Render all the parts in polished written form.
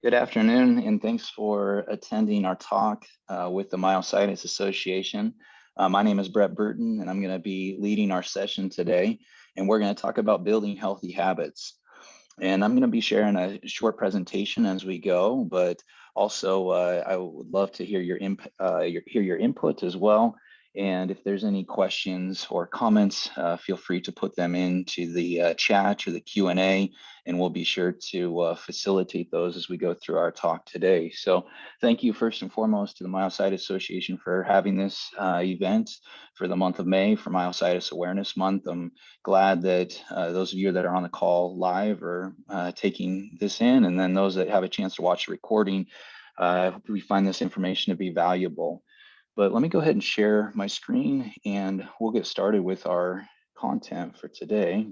Good afternoon, and thanks for attending our talk with the Myositis Association. My name is Brett Burton, and I'm going to be leading our session today, and we're going to talk about building healthy habits. And I'm going to be sharing a short presentation as we go, but also I would love to hear your input as well. And if there's any questions or comments, feel free to put them into the chat or the Q&A, and we'll be sure to facilitate those as we go through our talk today. So thank you first and foremost to the Myositis Association for having this event for the month of May for Myositis Awareness Month. I'm glad that those of you that are on the call live are taking this in, and then those that have a chance to watch the recording, we find this information to be valuable. But let me go ahead and share my screen and we'll get started with our content for today.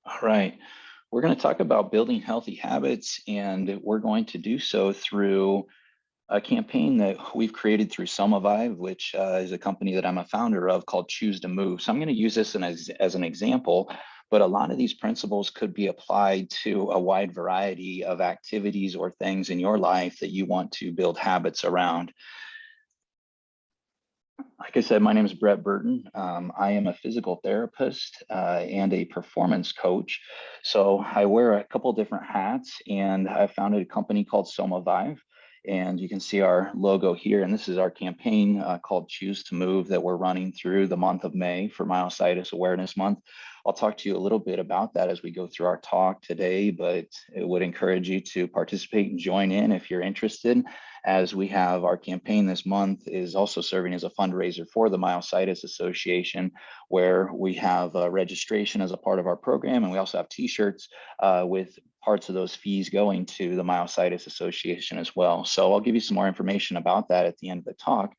All right, we're going to talk about building healthy habits, and we're going to do so through a campaign that we've created through Somavive, which is a company that I'm a founder of called Choose to Move. So I'm going to use this as an example, but a lot of these principles could be applied to a wide variety of activities or things in your life that you want to build habits around. Like I said, my name is Brett Burton. I am a physical therapist and a performance coach. So I wear a couple different hats, and I founded a company called Somavive. And you can see our logo here. And this is our campaign called Choose to Move that we're running through the month of May for Myositis Awareness Month. I'll talk to you a little bit about that as we go through our talk today, but it would encourage you to participate and join in if you're interested, as we have our campaign this month is also serving as a fundraiser for the Myositis Association, where we have registration as a part of our program, and we also have t-shirts with parts of those fees going to the Myositis Association as well. So I'll give you some more information about that at the end of the talk.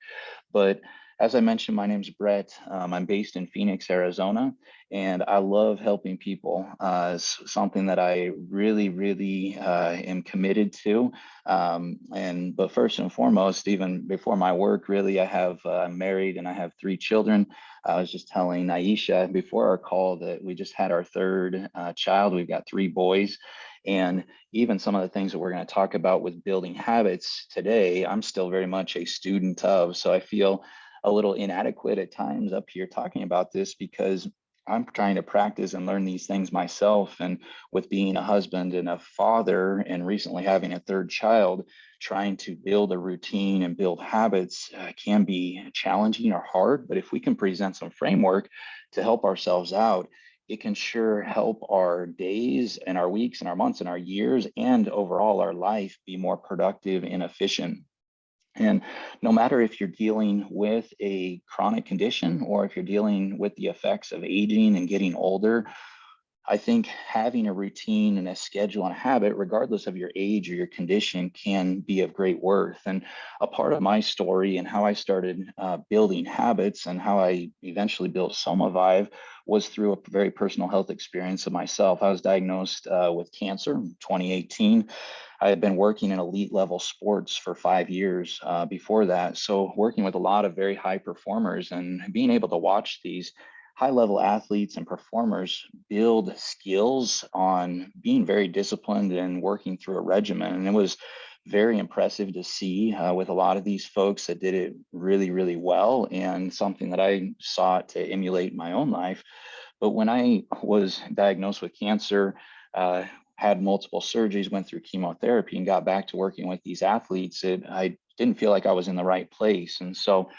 But as I mentioned, my name is Brett. I'm based in Phoenix, Arizona, and I love helping people. It's something that I really am committed to. But first and foremost, even before my work, really, I have married and I have 3 children. I was just telling Aisha before our call that we just had our third child. We've got 3 boys. And even some of the things that we're going to talk about with building habits today, I'm still very much a student of. So I feel a little inadequate at times up here talking about this because I'm trying to practice and learn these things myself. And with being a husband and a father and recently having a 3rd child, trying to build a routine and build habits can be challenging or hard. But if we can present some framework to help ourselves out, it can sure help our days and our weeks and our months and our years and overall our life be more productive and efficient. And no matter if you're dealing with a chronic condition or if you're dealing with the effects of aging and getting older, I think having a routine and a schedule and a habit, regardless of your age or your condition, can be of great worth. And a part of my story and how I started building habits and how I eventually built Somavive was through a very personal health experience of myself. I was diagnosed with cancer in 2018. I had been working in elite level sports for 5 years before that. So working with a lot of very high performers and being able to watch these high level athletes and performers build skills on being very disciplined and working through a regimen. And it was very impressive to see with a lot of these folks that did it really well, and something that I sought to emulate in my own life. But when I was diagnosed with cancer, had multiple surgeries, went through chemotherapy, and got back to working with these athletes, I didn't feel like I was in the right place. And so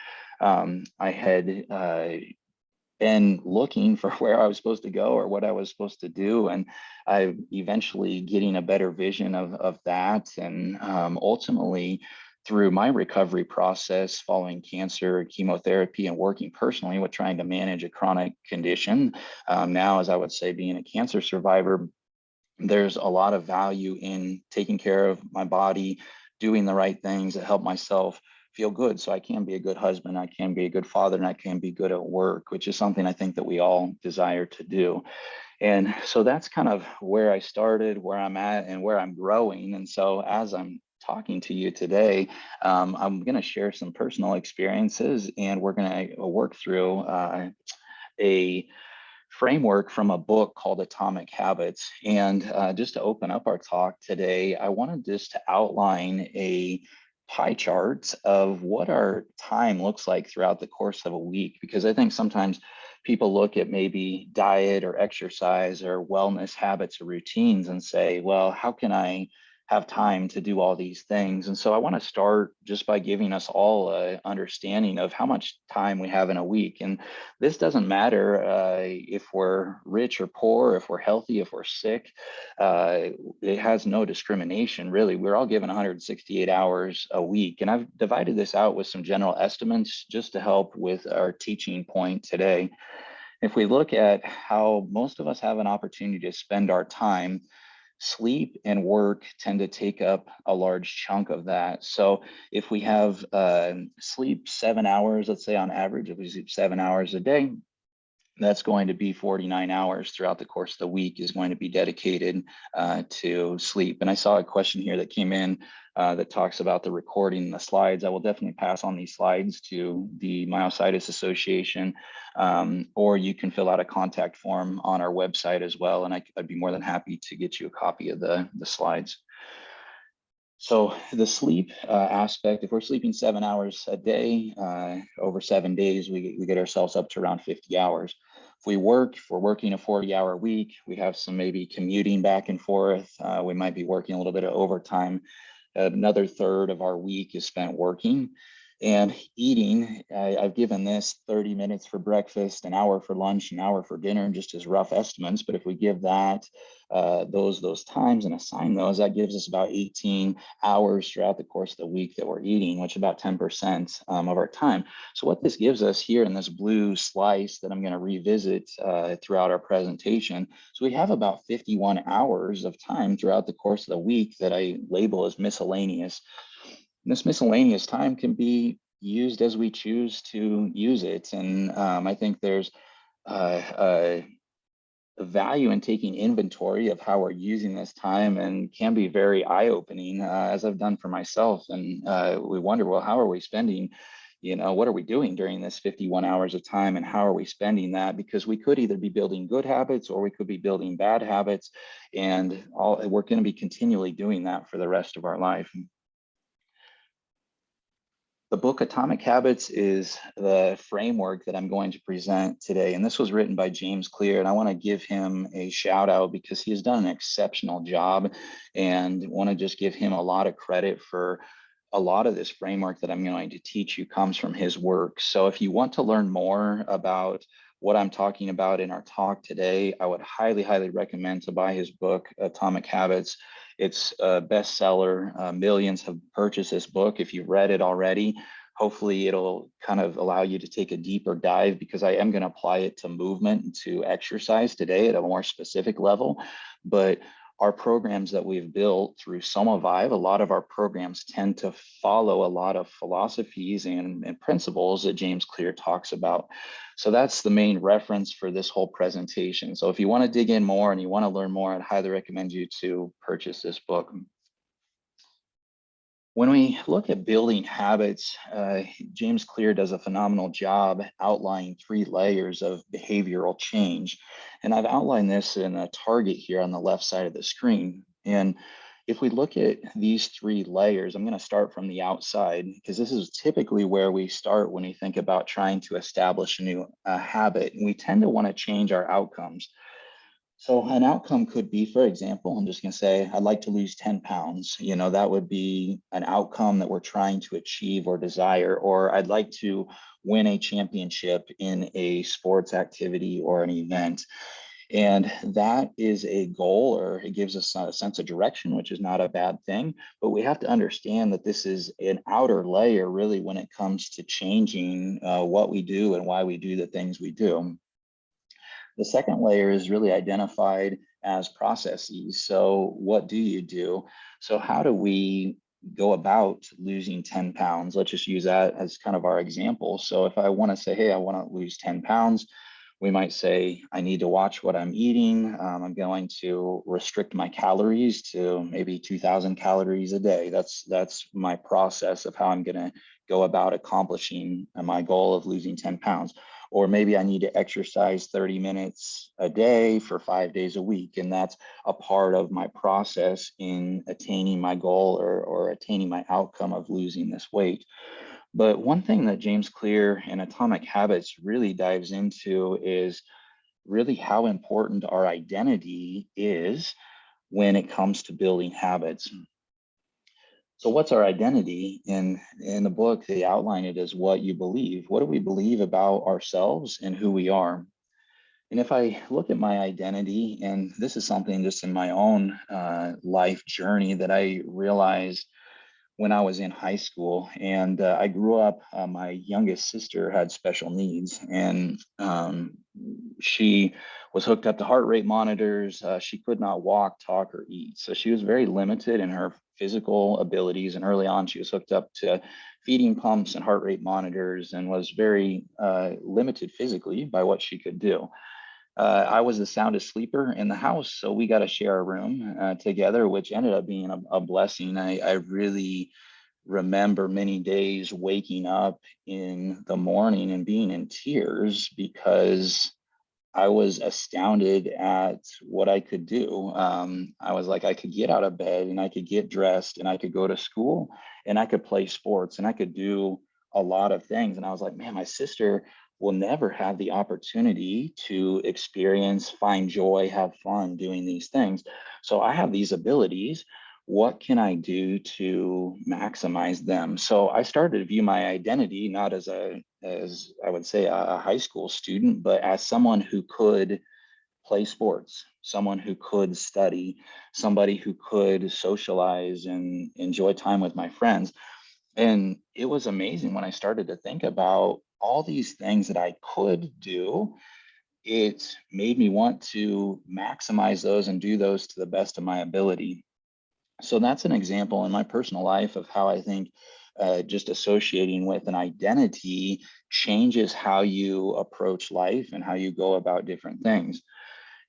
I had been looking for where I was supposed to go or what I was supposed to do. And I eventually getting a better vision of that. And ultimately, through my recovery process following cancer, chemotherapy, and working personally with trying to manage a chronic condition, now, as I would say, being a cancer survivor, there's a lot of value in taking care of my body, doing the right things that help myself feel good so I can be a good husband, I can be a good father, and I can be good at work, which is something I think that we all desire to do. And so that's kind of where I started, where I'm at, and where I'm growing. And so as I'm talking to you today, I'm going to share some personal experiences, and we're going to work through a framework from a book called Atomic Habits. And just to open up our talk today, I wanted just to outline a pie chart of what our time looks like throughout the course of a week, because I think sometimes people look at maybe diet or exercise or wellness habits or routines and say, well, how can I have time to do all these things? And so I want to start just by giving us all a understanding of how much time we have in a week. And this doesn't matter if we're rich or poor, if we're healthy, if we're sick. It has no discrimination, really. We're all given 168 hours a week. And I've divided this out with some general estimates just to help with our teaching point today. If we look at how most of us have an opportunity to spend our time, sleep and work tend to take up a large chunk of that. So if we have sleep 7 hours, let's say on average, if we sleep 7 hours a day, that's going to be 49 hours throughout the course of the week is going to be dedicated to sleep. And I saw a question here that came in that talks about the recording and the slides. I will definitely pass on these slides to the Myositis Association, or you can fill out a contact form on our website as well. And I'd be more than happy to get you a copy of the slides. So the sleep aspect, if we're sleeping 7 hours a day, over 7 days, we get ourselves up to around 50 hours. If we're working a 40-hour week, we have some maybe commuting back and forth. We might be working a little bit of overtime. Another third of our week is spent working and eating. I've given this 30 minutes for breakfast, an hour for lunch, an hour for dinner, just as rough estimates. But if we give that those times and assign those, that gives us about 18 hours throughout the course of the week that we're eating, which is about 10% of our time. So what this gives us here in this blue slice that I'm going to revisit throughout our presentation, so we have about 51 hours of time throughout the course of the week that I label as miscellaneous. And this miscellaneous time can be used as we choose to use it. And I think there's a value in taking inventory of how we're using this time, and can be very eye-opening, as I've done for myself. And we wonder, well, how are we spending, what are we doing during this 51 hours of time, and how are we spending that? Because we could either be building good habits or we could be building bad habits, and we're going to be continually doing that for the rest of our life. The book Atomic Habits is the framework that I'm going to present today. And this was written by James Clear. And I want to give him a shout out because he has done an exceptional job, and want to just give him a lot of credit for a lot of this framework that I'm going to teach you comes from his work. So if you want to learn more about what I'm talking about in our talk today, I would highly, highly recommend to buy his book, Atomic Habits. It's a bestseller. Millions have purchased this book. If you've read it already, hopefully it'll kind of allow you to take a deeper dive, because I am going to apply it to movement and to exercise today at a more specific level. But our programs that we've built through SomaVive, a lot of our programs tend to follow a lot of philosophies and principles that James Clear talks about. So that's the main reference for this whole presentation. So if you want to dig in more and you want to learn more, I'd highly recommend you to purchase this book. When we look at building habits, James Clear does a phenomenal job outlining 3 layers of behavioral change. And I've outlined this in a target here on the left side of the screen. And if we look at these 3 layers, I'm going to start from the outside, because this is typically where we start when we think about trying to establish a new habit. And we tend to want to change our outcomes. So an outcome could be, for example, I'm just going to say, I'd like to lose 10 pounds. That would be an outcome that we're trying to achieve or desire. Or I'd like to win a championship in a sports activity or an event. And that is a goal, or it gives us a sense of direction, which is not a bad thing. But we have to understand that this is an outer layer, really, when it comes to changing what we do and why we do the things we do. The second layer is really identified as processes. So what do you do? So how do we go about losing 10 pounds? Let's just use that as kind of our example. So if I want to say, hey, I want to lose 10 pounds, We might say, I need to watch what I'm eating. I'm going to restrict my calories to maybe 2,000 calories a day. That's my process of how I'm going to go about accomplishing my goal of losing 10 pounds. Or maybe I need to exercise 30 minutes a day for 5 days a week. And that's a part of my process in attaining my goal or attaining my outcome of losing this weight. But one thing that James Clear and Atomic Habits really dives into is really how important our identity is when it comes to building habits. So what's our identity? In the book, they outline it as what you believe. What do we believe about ourselves and who we are? And if I look at my identity, and this is something just in my own life journey that I realized when I was in high school. And I grew up, my youngest sister had special needs, and she was hooked up to heart rate monitors. She could not walk, talk, or eat. So she was very limited in her physical abilities. And early on, she was hooked up to feeding pumps and heart rate monitors and was very limited physically by what she could do. I was the soundest sleeper in the house, so we got to share a room together, which ended up being a blessing. I really remember many days waking up in the morning and being in tears because I was astounded at what I could do. I was like, I could get out of bed and I could get dressed and I could go to school and I could play sports and I could do a lot of things. And I was like, man, my sister will never have the opportunity to experience, find joy, have fun doing these things. So I have these abilities. What can I do to maximize them? So I started to view my identity not as I would say a high school student, but as someone who could play sports, someone who could study, somebody who could socialize and enjoy time with my friends. And it was amazing when I started to think about all these things that I could do. It made me want to maximize those and do those to the best of my ability. So that's an example in my personal life of how I think just associating with an identity changes how you approach life and how you go about different things.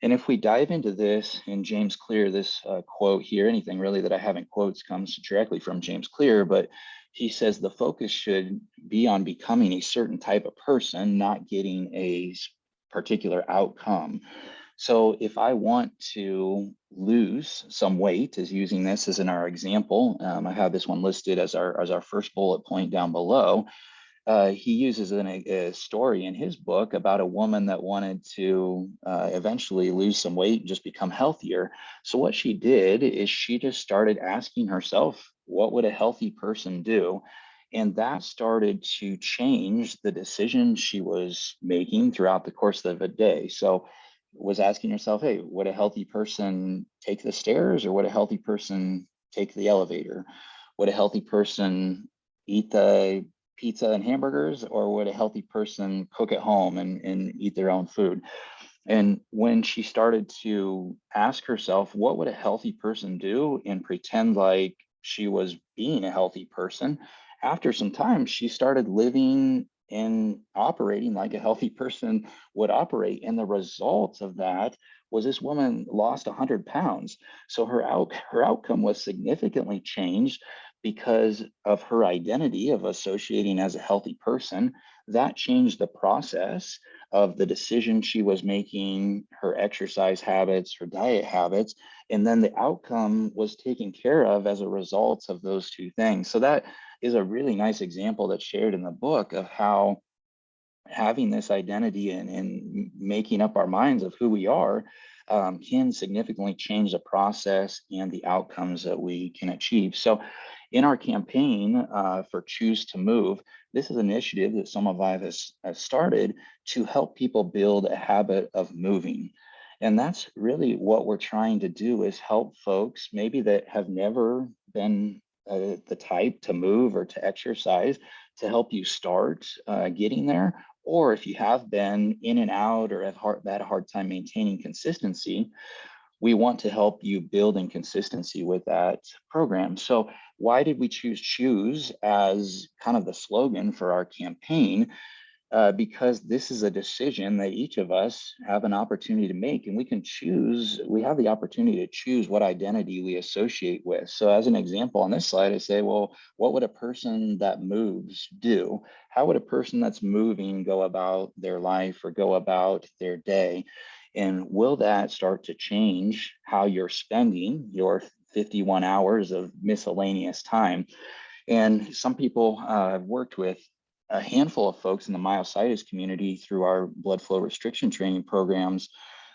And if we dive into this in James Clear, this quote here, anything really that I have in quotes comes directly from James Clear, but he says the focus should be on becoming a certain type of person, not getting a particular outcome. So if I want to lose some weight, is using this as in our example, I have this one listed as our first bullet point down below. He uses a story in his book about a woman that wanted to eventually lose some weight and just become healthier. So what she did is she just started asking herself, what would a healthy person do? And that started to change the decisions she was making throughout the course of a day. So was asking herself, hey, would a healthy person take the stairs or would a healthy person take the elevator? Would a healthy person eat the pizza and hamburgers, or would a healthy person cook at home and eat their own food? And when she started to ask herself, what would a healthy person do, and pretend like she was being a healthy person, after some time, she started living and operating like a healthy person would operate. And the result of that was this woman lost 100 pounds. So her outcome was significantly changed because of her identity of associating as a healthy person. That changed the process of the decision she was making, her exercise habits, her diet habits, and then the outcome was taken care of as a result of those two things. So that is a really nice example that's shared in the book of how having this identity and making up our minds of who we are can significantly change the process and the outcomes that we can achieve. So in our campaign for Choose to Move, this is an initiative that Some of Vive has started to help people build a habit of moving. And that's really what we're trying to do, is help folks maybe that have never been the type to move or to exercise, to help you start getting there. Or if you have been in and out or have had a hard time maintaining consistency, we want to help you build in consistency with that program. So why did we choose as kind of the slogan for our campaign? because this is a decision that each of us have an opportunity to make, and we can choose. We have the opportunity to choose what identity we associate with. So, as an example on this slide, I say, well, what would a person that moves do? How would a person that's moving go about their life or go about their day? And will that start to change how you're spending your 51 hours of miscellaneous time? And some people have worked with a handful of folks in the myositis community through our blood flow restriction training programs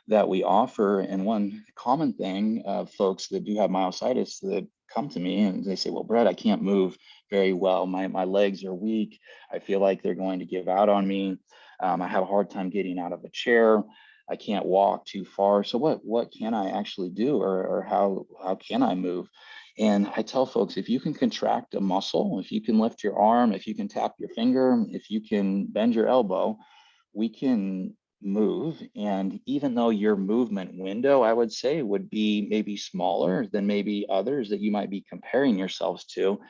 that we offer. And one common thing of folks that do have myositis that come to me and they say, well, Brett, I can't move very well. My legs are weak. I feel like they're going to give out on me. I have a hard time getting out of a chair. I can't walk too far. So what can I actually do, or how can I move? And I tell folks, if you can contract a muscle, if you can lift your arm, if you can tap your finger, if you can bend your elbow, we can move. And even though your movement window, I would say, would be maybe smaller than maybe others that you might be comparing yourselves to,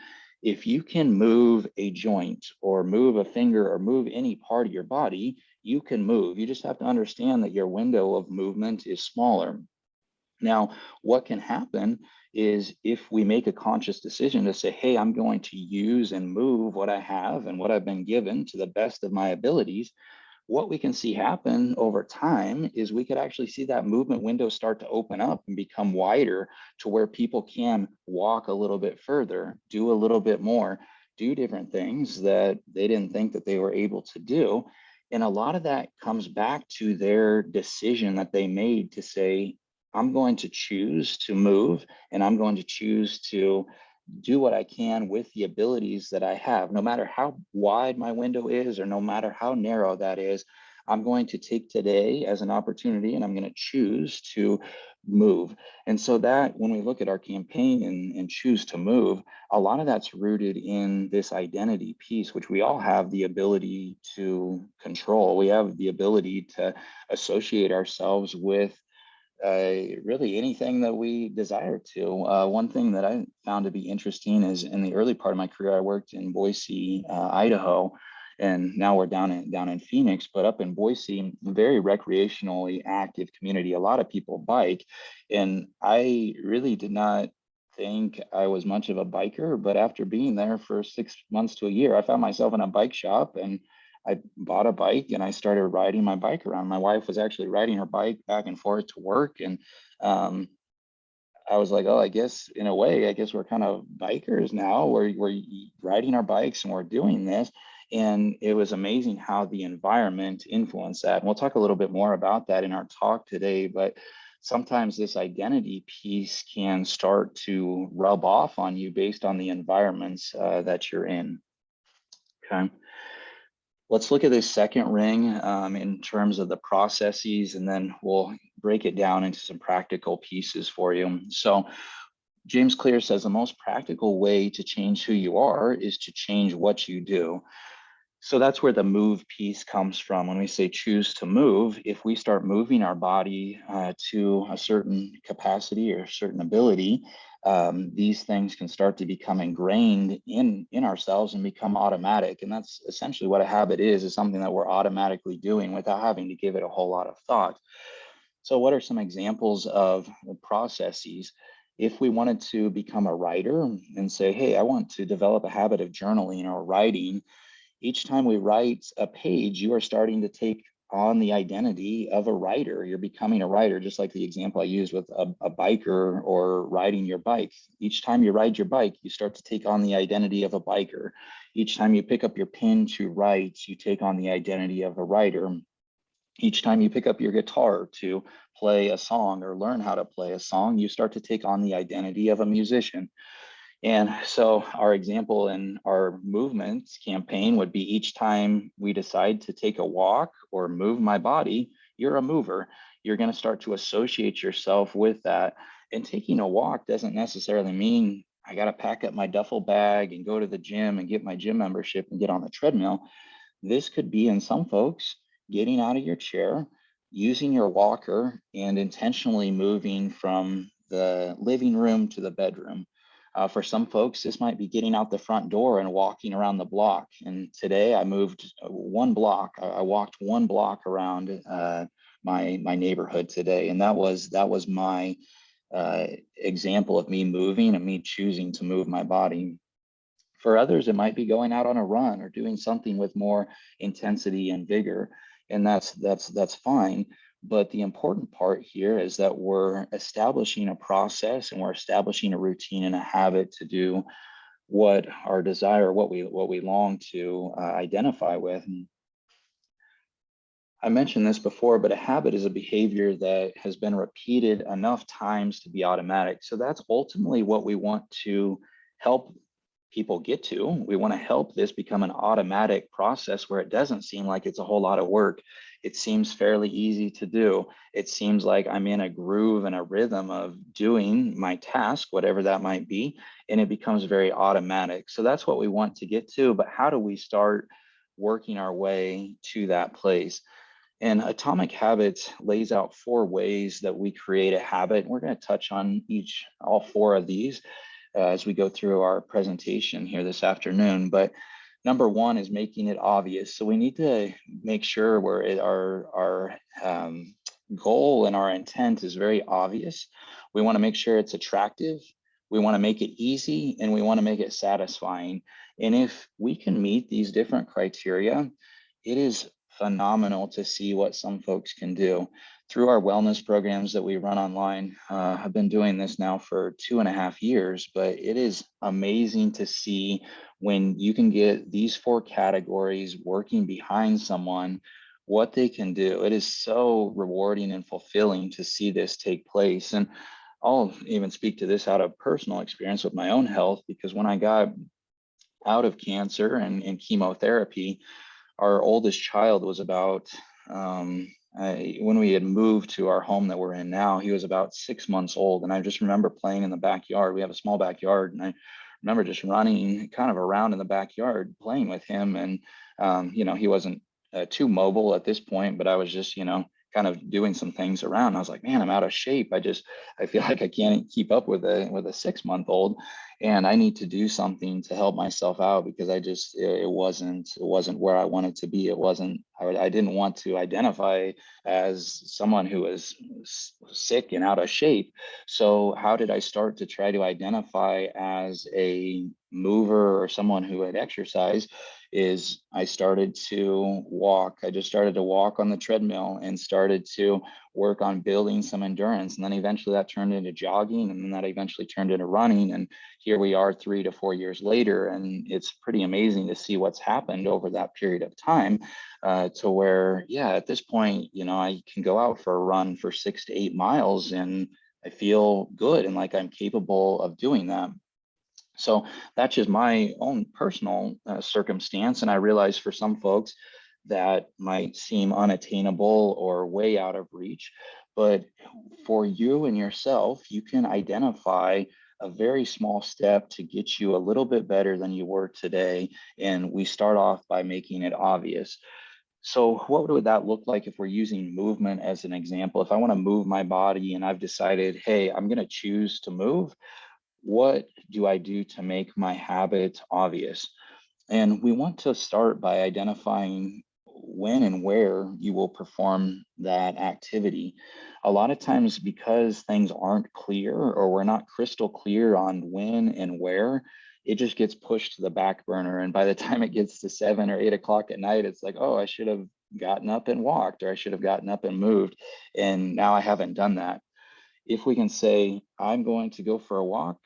if you can move a joint or move a finger or move any part of your body, you can move. You just have to understand that your window of movement is smaller. Now, what can happen is if we make a conscious decision to say, hey, I'm going to use and move what I have and what I've been given to the best of my abilities, what we can see happen over time is we could actually see that movement window start to open up and become wider to where people can walk a little bit further, do a little bit more, do different things that they didn't think that they were able to do. And a lot of that comes back to their decision that they made to say, I'm going to choose to move and I'm going to choose to do what I can with the abilities that I have, no matter how wide my window is or no matter how narrow that is. I'm going to take today as an opportunity and I'm going to choose to move. And so that when we look at our campaign and choose to move, a lot of that's rooted in this identity piece, which we all have the ability to control. We have the ability to associate ourselves with really anything that we desire to. One thing that I found to be interesting is in the early part of my career, I worked in Boise, Idaho, and now we're down in Phoenix. But up in Boise, very recreationally active community. A lot of people bike, and I really did not think I was much of a biker. But after being there for 6 months to a year, I found myself in a bike shop and I bought a bike and I started riding my bike around. My wife was actually riding her bike back and forth to work. And um, I was like, oh, I guess in a way, I guess we're kind of bikers now. We're riding our bikes and we're doing this. And it was amazing how the environment influenced that. And we'll talk a little bit more about that in our talk today. But sometimes this identity piece can start to rub off on you based on the environments that you're in. Okay. Let's look at this second ring in terms of the processes, and then we'll break it down into some practical pieces for you. So James Clear says the most practical way to change who you are is to change what you do. So that's where the move piece comes from. When we say choose to move, if we start moving our body to a certain capacity or a certain ability, these things can start to become ingrained in ourselves and become automatic. And that's essentially what a habit is something that we're automatically doing without having to give it a whole lot of thought. So what are some examples of the processes? If we wanted to become a writer and say, hey, I want to develop a habit of journaling or writing, each time we write a page, you are starting to take on the identity of a writer. You're becoming a writer, just like the example I used with a biker or riding your bike. Each time you ride your bike, you start to take on the identity of a biker. Each time you pick up your pen to write, you take on the identity of a writer. Each time you pick up your guitar to play a song or learn how to play a song, you start to take on the identity of a musician. And so our example in our movements campaign would be each time we decide to take a walk or move my body, you're a mover. You're going to start to associate yourself with that. And taking a walk doesn't necessarily mean I got to pack up my duffel bag and go to the gym and get my gym membership and get on the treadmill. This could be, in some folks, getting out of your chair, using your walker, and intentionally moving from the living room to the bedroom. For some folks, this might be getting out the front door and walking around the block. And today I moved one block. I walked one block around my neighborhood today, and that was my example of me moving and me choosing to move my body. For others, it might be going out on a run or doing something with more intensity and vigor, and that's fine. But the important part here is that we're establishing a process and we're establishing a routine and a habit to do what our desire, what we long to identify with. And I mentioned this before, but a habit is a behavior that has been repeated enough times to be automatic. So that's ultimately what we want to help people get to. We want to help this become an automatic process where it doesn't seem like it's a whole lot of work. It seems fairly easy to do. It seems like I'm in a groove and a rhythm of doing my task, whatever that might be, and it becomes very automatic. So that's what we want to get to. But how do we start working our way to that place? And Atomic Habits lays out 4 ways that we create a habit. We're going to touch on all 4 of these as we go through our presentation here this afternoon. But number 1 is making it obvious. So we need to make sure our goal and our intent is very obvious. We want to make sure it's attractive. We want to make it easy, and we want to make it satisfying. And if we can meet these different criteria, it is phenomenal to see what some folks can do through our wellness programs that we run online. I've been doing this now for 2.5 years, but it is amazing to see when you can get these 4 categories working behind someone, what they can do. It is so rewarding and fulfilling to see this take place. And I'll even speak to this out of personal experience with my own health, because when I got out of cancer and chemotherapy, our oldest child was about, when we had moved to our home that we're in now, he was about 6 months old. And I just remember playing in the backyard. We have a small backyard. And I remember just running kind of around in the backyard playing with him. And, he wasn't too mobile at this point, but I was just, kind of doing some things around. I was like, man, I'm out of shape. I feel like I can't keep up with a 6-month-old, and I need to do something to help myself out, because it wasn't where I wanted to be. I didn't want to identify as someone who was sick and out of shape. So how did I start to try to identify as a mover or someone who had exercised? Is I started to walk. I just started to walk on the treadmill and started to work on building some endurance. And then eventually that turned into jogging, and then that eventually turned into running. And here we are 3 to 4 years later. And it's pretty amazing to see what's happened over that period of time, to where, yeah, at this point, I can go out for a run for 6 to 8 miles and I feel good and like I'm capable of doing that. So that's just my own personal circumstance. And I realize for some folks that might seem unattainable or way out of reach. But for you and yourself, you can identify a very small step to get you a little bit better than you were today. And we start off by making it obvious. So what would that look like if we're using movement as an example? If I want to move my body and I've decided, hey, I'm going to choose to move, what do I do to make my habit obvious? And we want to start by identifying when and where you will perform that activity. A lot of times, because things aren't clear or we're not crystal clear on when and where, it just gets pushed to the back burner. And by the time it gets to 7 or 8 o'clock at night, it's like, oh, I should have gotten up and walked, or I should have gotten up and moved. And now I haven't done that. If we can say, I'm going to go for a walk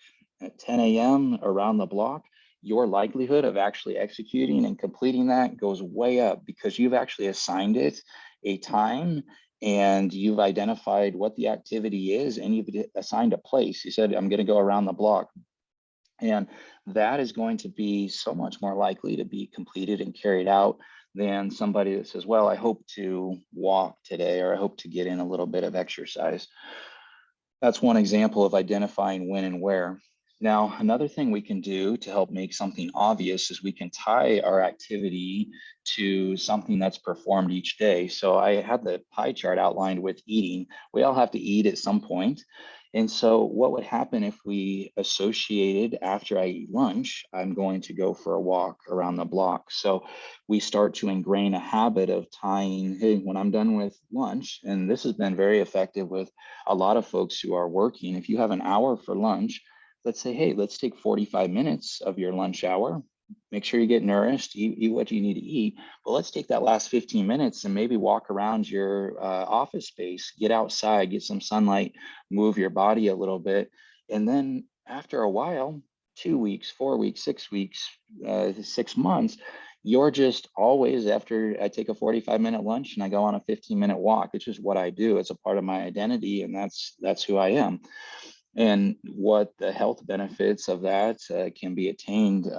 at 10 a.m. around the block, your likelihood of actually executing and completing that goes way up, because you've actually assigned it a time and you've identified what the activity is and you've assigned a place. You said, I'm going to go around the block. And that is going to be so much more likely to be completed and carried out than somebody that says, well, I hope to walk today, or I hope to get in a little bit of exercise. That's one example of identifying when and where. Now, another thing we can do to help make something obvious is we can tie our activity to something that's performed each day. So I had the pie chart outlined with eating. We all have to eat at some point. And so what would happen if we associated after I eat lunch, I'm going to go for a walk around the block. So we start to ingrain a habit of tying, hey, when I'm done with lunch, and this has been very effective with a lot of folks who are working. If you have an hour for lunch, let's say, hey, let's take 45 minutes of your lunch hour. Make sure you get nourished, eat what you need to eat. But let's take that last 15 minutes and maybe walk around your office space, get outside, get some sunlight, move your body a little bit. And then after a while, 2 weeks, 4 weeks, 6 weeks, 6 months, you're just always, after I take a 45-minute lunch and I go on a 15-minute walk. It's just what I do. It's a part of my identity, and that's who I am. And what the health benefits of that can be attained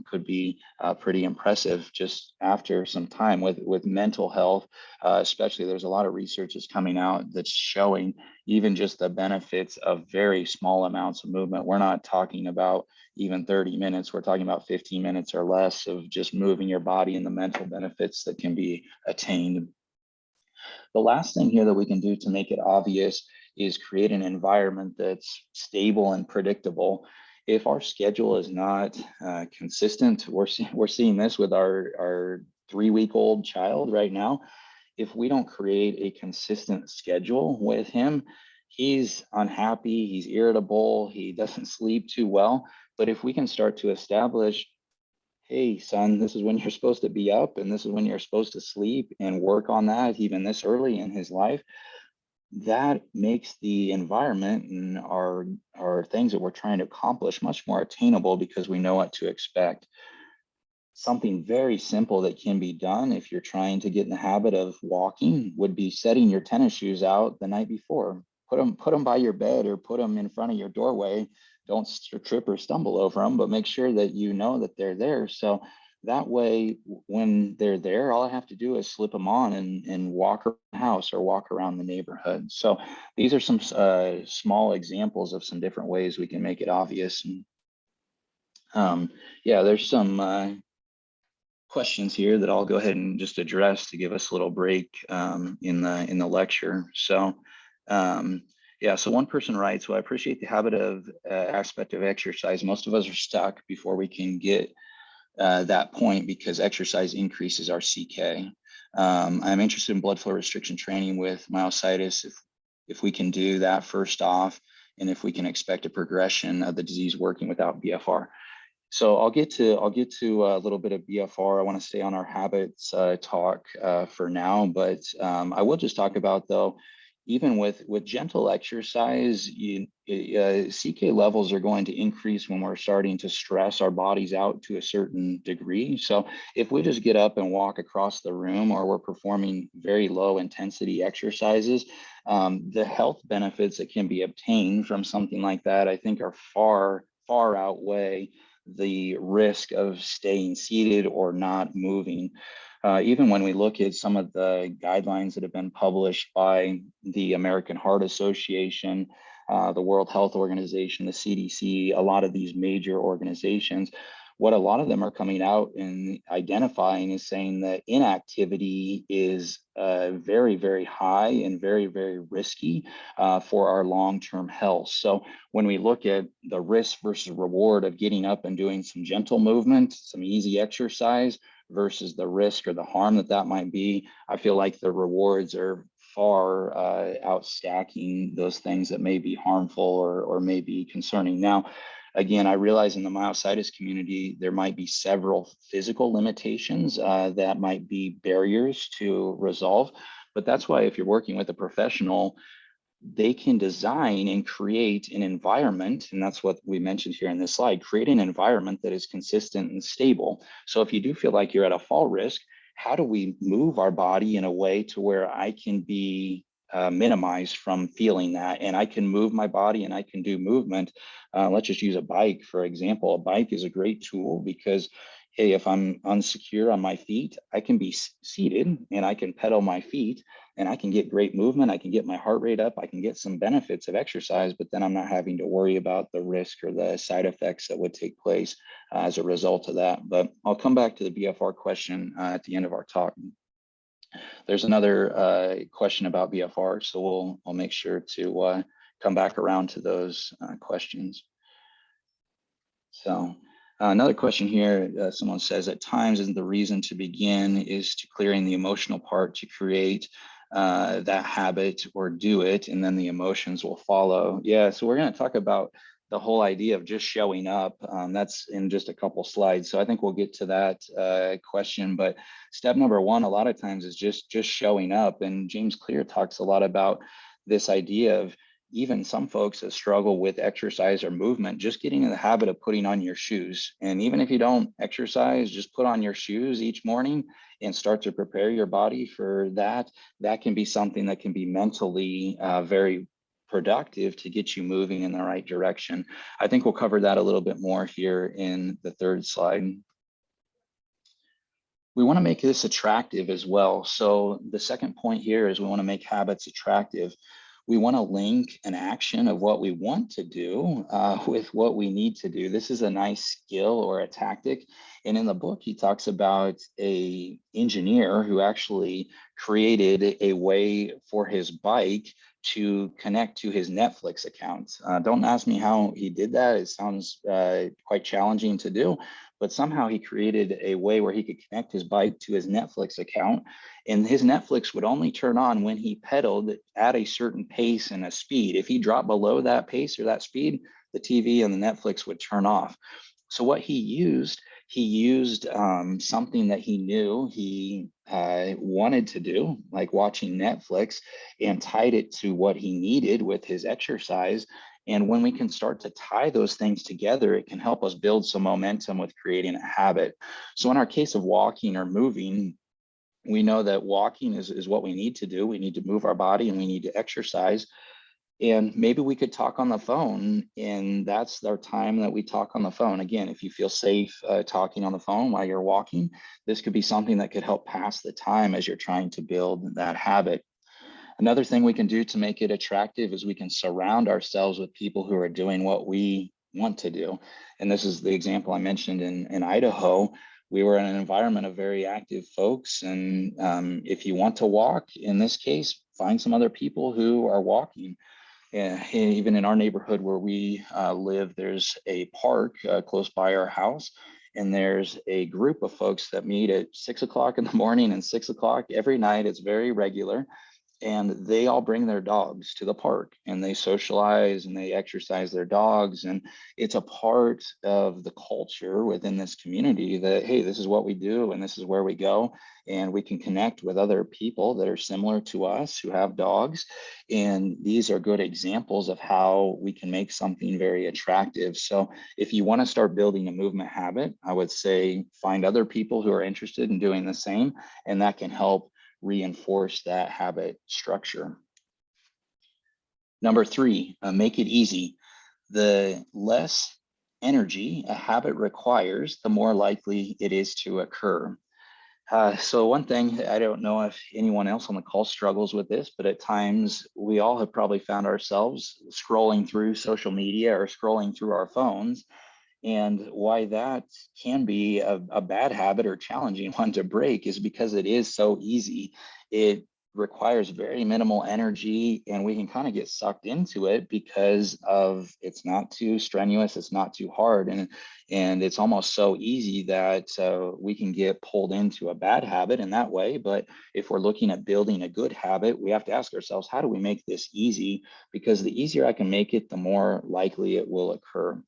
could be pretty impressive just after some time with mental health, especially. There's a lot of research that's coming out that's showing even just the benefits of very small amounts of movement. We're not talking about even 30 minutes. We're talking about 15 minutes or less of just moving your body, and the mental benefits that can be attained. The last thing here that we can do to make it obvious is create an environment that's stable and predictable. If our schedule is not consistent, we're seeing this with our 3-week-old child right now. If we don't create a consistent schedule with him, he's unhappy, he's irritable, he doesn't sleep too well. But if we can start to establish, hey, son, this is when you're supposed to be up and this is when you're supposed to sleep, and work on that even this early in his life, that makes the environment and our things that we're trying to accomplish much more attainable because we know what to expect. Something very simple that can be done if you're trying to get in the habit of walking would be setting your tennis shoes out the night before. Put them by your bed or put them in front of your doorway. Don't trip or stumble over them, but make sure that you know that they're there. So that way, when they're there, all I have to do is slip them on and walk around the house or walk around the neighborhood. So these are some small examples of some different ways we can make it obvious. And yeah, there's some questions here that I'll go ahead and just address to give us a little break in the lecture. So yeah, so one person writes, well, I appreciate the habit of aspect of exercise. Most of us are stuck before we can get that point because exercise increases our CK. I'm interested in blood flow restriction training with myositis. If we can do that first off, and if we can expect a progression of the disease working without BFR. So I'll get to a little bit of BFR. I want to stay on our habits talk for now, but I will just talk about, though, even with gentle exercise, CK levels are going to increase when we're starting to stress our bodies out to a certain degree. So if we just get up and walk across the room, or we're performing very low intensity exercises, the health benefits that can be obtained from something like that, I think, are far outweigh the risk of staying seated or not moving. Even when we look at some of the guidelines that have been published by the American Heart Association, the World Health Organization, the CDC, a lot of these major organizations, what a lot of them are coming out and identifying is saying that inactivity is very, very high and very, very risky for our long-term health. So when we look at the risk versus reward of getting up and doing some gentle movement, some easy exercise versus the risk or the harm that might be, I feel like the rewards are far outstacking those things that may be harmful or may be concerning. Now, again, I realize in the myositis community, there might be several physical limitations that might be barriers to resolve. But that's why if you're working with a professional, they can design and create an environment, and that's what we mentioned here in this slide, create an environment that is consistent and stable. So if you do feel like you're at a fall risk, how do we move our body in a way to where I can be minimized from feeling that, and I can move my body and I can do movement. Let's just use a bike, for example. A bike is a great tool because, hey, if I'm unsecure on my feet, I can be seated and I can pedal my feet and I can get great movement. I can get my heart rate up. I can get some benefits of exercise, but then I'm not having to worry about the risk or the side effects that would take place as a result of that. But I'll come back to the BFR question at the end of our talk. There's another question about BFR, so I'll make sure to come back around to those questions. So another question here, someone says, at times isn't the reason to begin is to clearing the emotional part to create that habit or do it, and then the emotions will follow. Yeah, so we're going to talk about the whole idea of just showing up. That's in just a couple slides. So I think we'll get to that question. But step number one, a lot of times is just showing up. And James Clear talks a lot about this idea of even some folks that struggle with exercise or movement, just getting in the habit of putting on your shoes. And even if you don't exercise, just put on your shoes each morning and start to prepare your body for that. That can be something that can be mentally very productive to get you moving in the right direction. I think we'll cover that a little bit more here in the third slide. We want to make this attractive as well. So the second point here is we want to make habits attractive. We want to link an action of what we want to do with what we need to do. This is a nice skill or a tactic. And in the book, he talks about an engineer who actually created a way for his bike to connect to his Netflix account. Don't ask me how he did that. It sounds quite challenging to do, but somehow he created a way where he could connect his bike to his Netflix account, and his Netflix would only turn on when he pedaled at a certain pace and a speed. If he dropped below that pace or that speed, the TV and the Netflix would turn off. So what he used something that he knew he wanted to do, like watching Netflix, and tied it to what he needed with his exercise. And when we can start to tie those things together, it can help us build some momentum with creating a habit. So in our case of walking or moving, we know that walking is what we need to do. We need to move our body and we need to exercise. And maybe we could talk on the phone, and that's our time that we talk on the phone. Again, if you feel safe talking on the phone while you're walking, this could be something that could help pass the time as you're trying to build that habit. Another thing we can do to make it attractive is we can surround ourselves with people who are doing what we want to do. And this is the example I mentioned in Idaho. We were in an environment of very active folks. And if you want to walk, in this case, find some other people who are walking. Even in our neighborhood where we live, there's a park close by our house. And there's a group of folks that meet at 6 o'clock in the morning and 6 o'clock every night. It's very regular. And they all bring their dogs to the park and they socialize and they exercise their dogs. And it's a part of the culture within this community that, hey, this is what we do and this is where we go. And we can connect with other people that are similar to us who have dogs. And these are good examples of how we can make something very attractive. So if you want to start building a movement habit, I would say find other people who are interested in doing the same, and that can help reinforce that habit structure. Number three, make it easy. The less energy a habit requires, the more likely it is to occur. So one thing, I don't know if anyone else on the call struggles with this, but at times we all have probably found ourselves scrolling through social media or scrolling through our phones. And why that can be a bad habit or challenging one to break is because it is so easy. It requires very minimal energy, and we can kind of get sucked into it because of it's not too strenuous, it's not too hard, and it's almost so easy that we can get pulled into a bad habit in that way. But if we're looking at building a good habit, we have to ask ourselves, how do we make this easy? Because the easier I can make it, the more likely it will occur.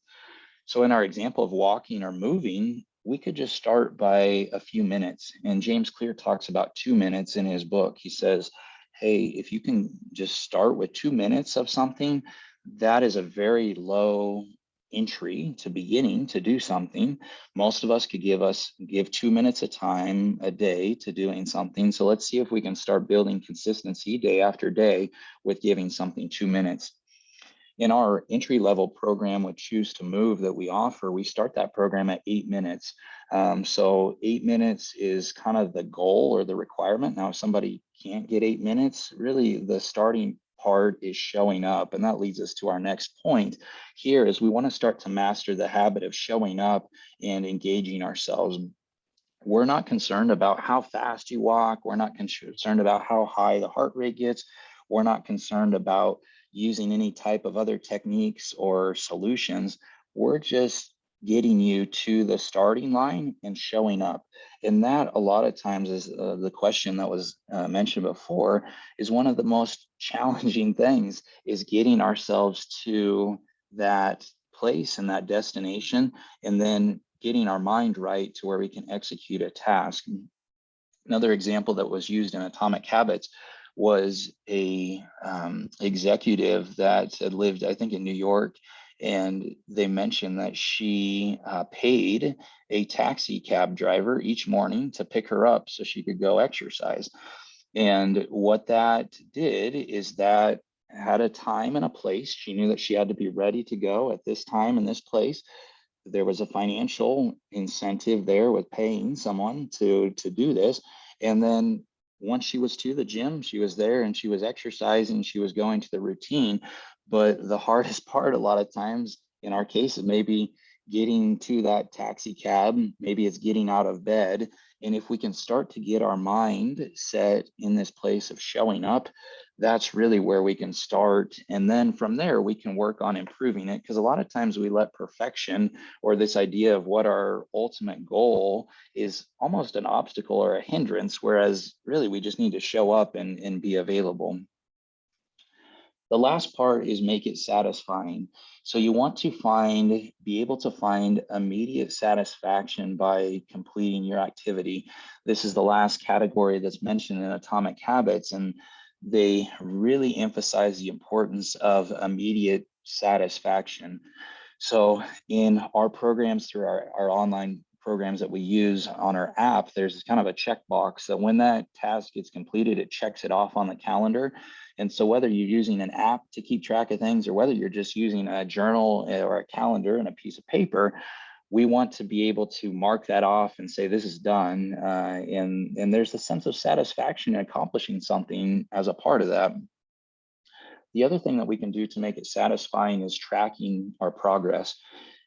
So in our example of walking or moving, we could just start by a few minutes. And James Clear talks about 2 minutes in his book. He says, hey, if you can just start with 2 minutes of something, that is a very low entry to beginning to do something. Most of us could give 2 minutes of time a day to doing something. So let's see if we can start building consistency day after day with giving something 2 minutes. In our entry-level program with Choose to Move that we offer, we start that program at 8 minutes. So 8 minutes is kind of the goal or the requirement. Now, if somebody can't get 8 minutes, really the starting part is showing up. And that leads us to our next point here is we want to start to master the habit of showing up and engaging ourselves. We're not concerned about how fast you walk. We're not concerned about how high the heart rate gets. We're not concerned about using any type of other techniques or solutions. We're just getting you to the starting line and showing up. And that a lot of times is the question that was mentioned before, is one of the most challenging things, is getting ourselves to that place and that destination, and then getting our mind right to where we can execute a task. Another example that was used in Atomic Habits was a executive that had lived, I think, in New York, and they mentioned that she paid a taxi cab driver each morning to pick her up so she could go exercise. And what that did is that had a time and a place. She knew that she had to be ready to go at this time and this place. There was a financial incentive there with paying someone to do this. And then once she was to the gym, she was there and she was exercising, she was going to the routine. But the hardest part a lot of times in our case is maybe getting to that taxi cab, maybe it's getting out of bed. And if we can start to get our mind set in this place of showing up, that's really where we can start. And then from there, we can work on improving it. Because a lot of times we let perfection, or this idea of what our ultimate goal is, almost an obstacle or a hindrance, whereas really we just need to show up and be available. The last part is make it satisfying. So you want to be able to find immediate satisfaction by completing your activity. This is the last category that's mentioned in Atomic Habits, and they really emphasize the importance of immediate satisfaction. So in our programs, through our online programs that we use on our app, there's kind of a checkbox that when that task gets completed, it checks it off on the calendar. And so whether you're using an app to keep track of things, or whether you're just using a journal or a calendar and a piece of paper, we want to be able to mark that off and say, this is done. And there's a sense of satisfaction in accomplishing something as a part of that. The other thing that we can do to make it satisfying is tracking our progress.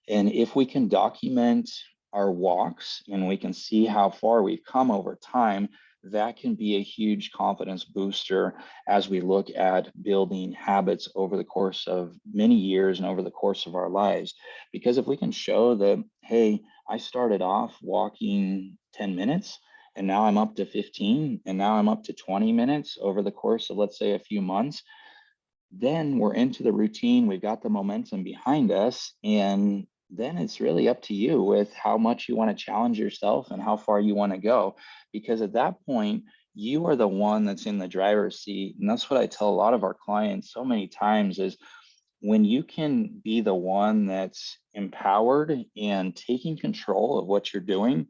And if we can document our walks and we can see how far we've come over time, that can be a huge confidence booster as we look at building habits over the course of many years and over the course of our lives. Because if we can show that, hey, I started off walking 10 minutes and now I'm up to 15 and now I'm up to 20 minutes over the course of, let's say, a few months, then we're into the routine, we've got the momentum behind us, and then it's really up to you with how much you want to challenge yourself and how far you want to go. Because at that point, you are the one that's in the driver's seat. And that's what I tell a lot of our clients so many times is, when you can be the one that's empowered and taking control of what you're doing,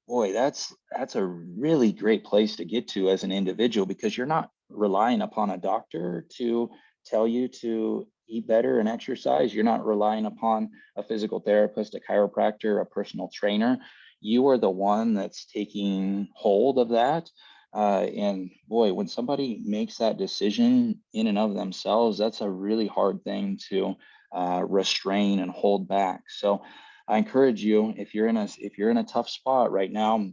boy, that's a really great place to get to as an individual, because you're not relying upon a doctor to tell you to eat better and exercise. You're not relying upon a physical therapist, a chiropractor, a personal trainer. You are the one that's taking hold of that. And boy, when somebody makes that decision in and of themselves, that's a really hard thing to restrain and hold back. So I encourage you, if you're in a tough spot right now,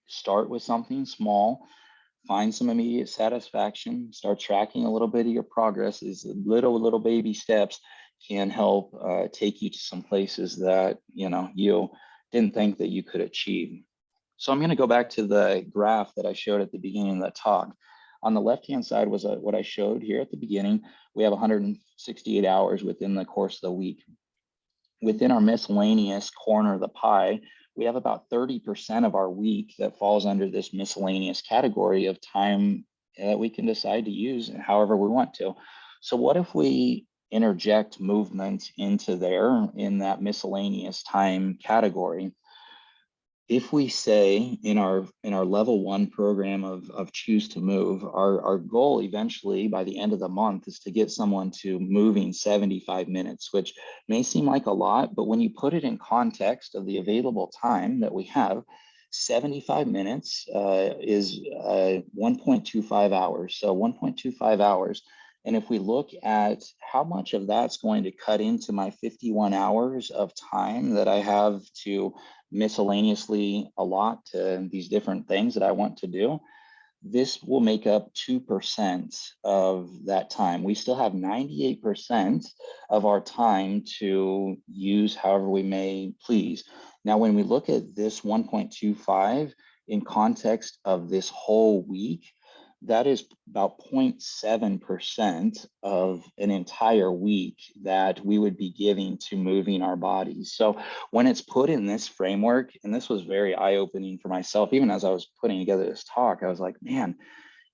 start with something small, find some immediate satisfaction, start tracking a little bit of your progress. These little baby steps can help take you to some places that you didn't think that you could achieve. So I'm going to go back to the graph that I showed at the beginning of the talk. On the left-hand side was what I showed here at the beginning. We have 168 hours within the course of the week. Within our miscellaneous corner of the pie, we have about 30% of our week that falls under this miscellaneous category of time that we can decide to use however we want to. So what if we interject movement into there in that miscellaneous time category? If we say in our level 1 program of choose to move, our goal eventually by the end of the month is to get someone to moving 75 minutes, which may seem like a lot, but when you put it in context of the available time that we have, 75 minutes is 1.25 hours. So 1.25 hours. And if we look at how much of that's going to cut into my 51 hours of time that I have to miscellaneously allot to these different things that I want to do, this will make up 2% of that time. We still have 98% of our time to use however we may please. Now, when we look at this 1.25 in context of this whole week, that is about 0.7% of an entire week that we would be giving to moving our bodies. So when it's put in this framework, and this was very eye-opening for myself, even as I was putting together this talk, I was like, man,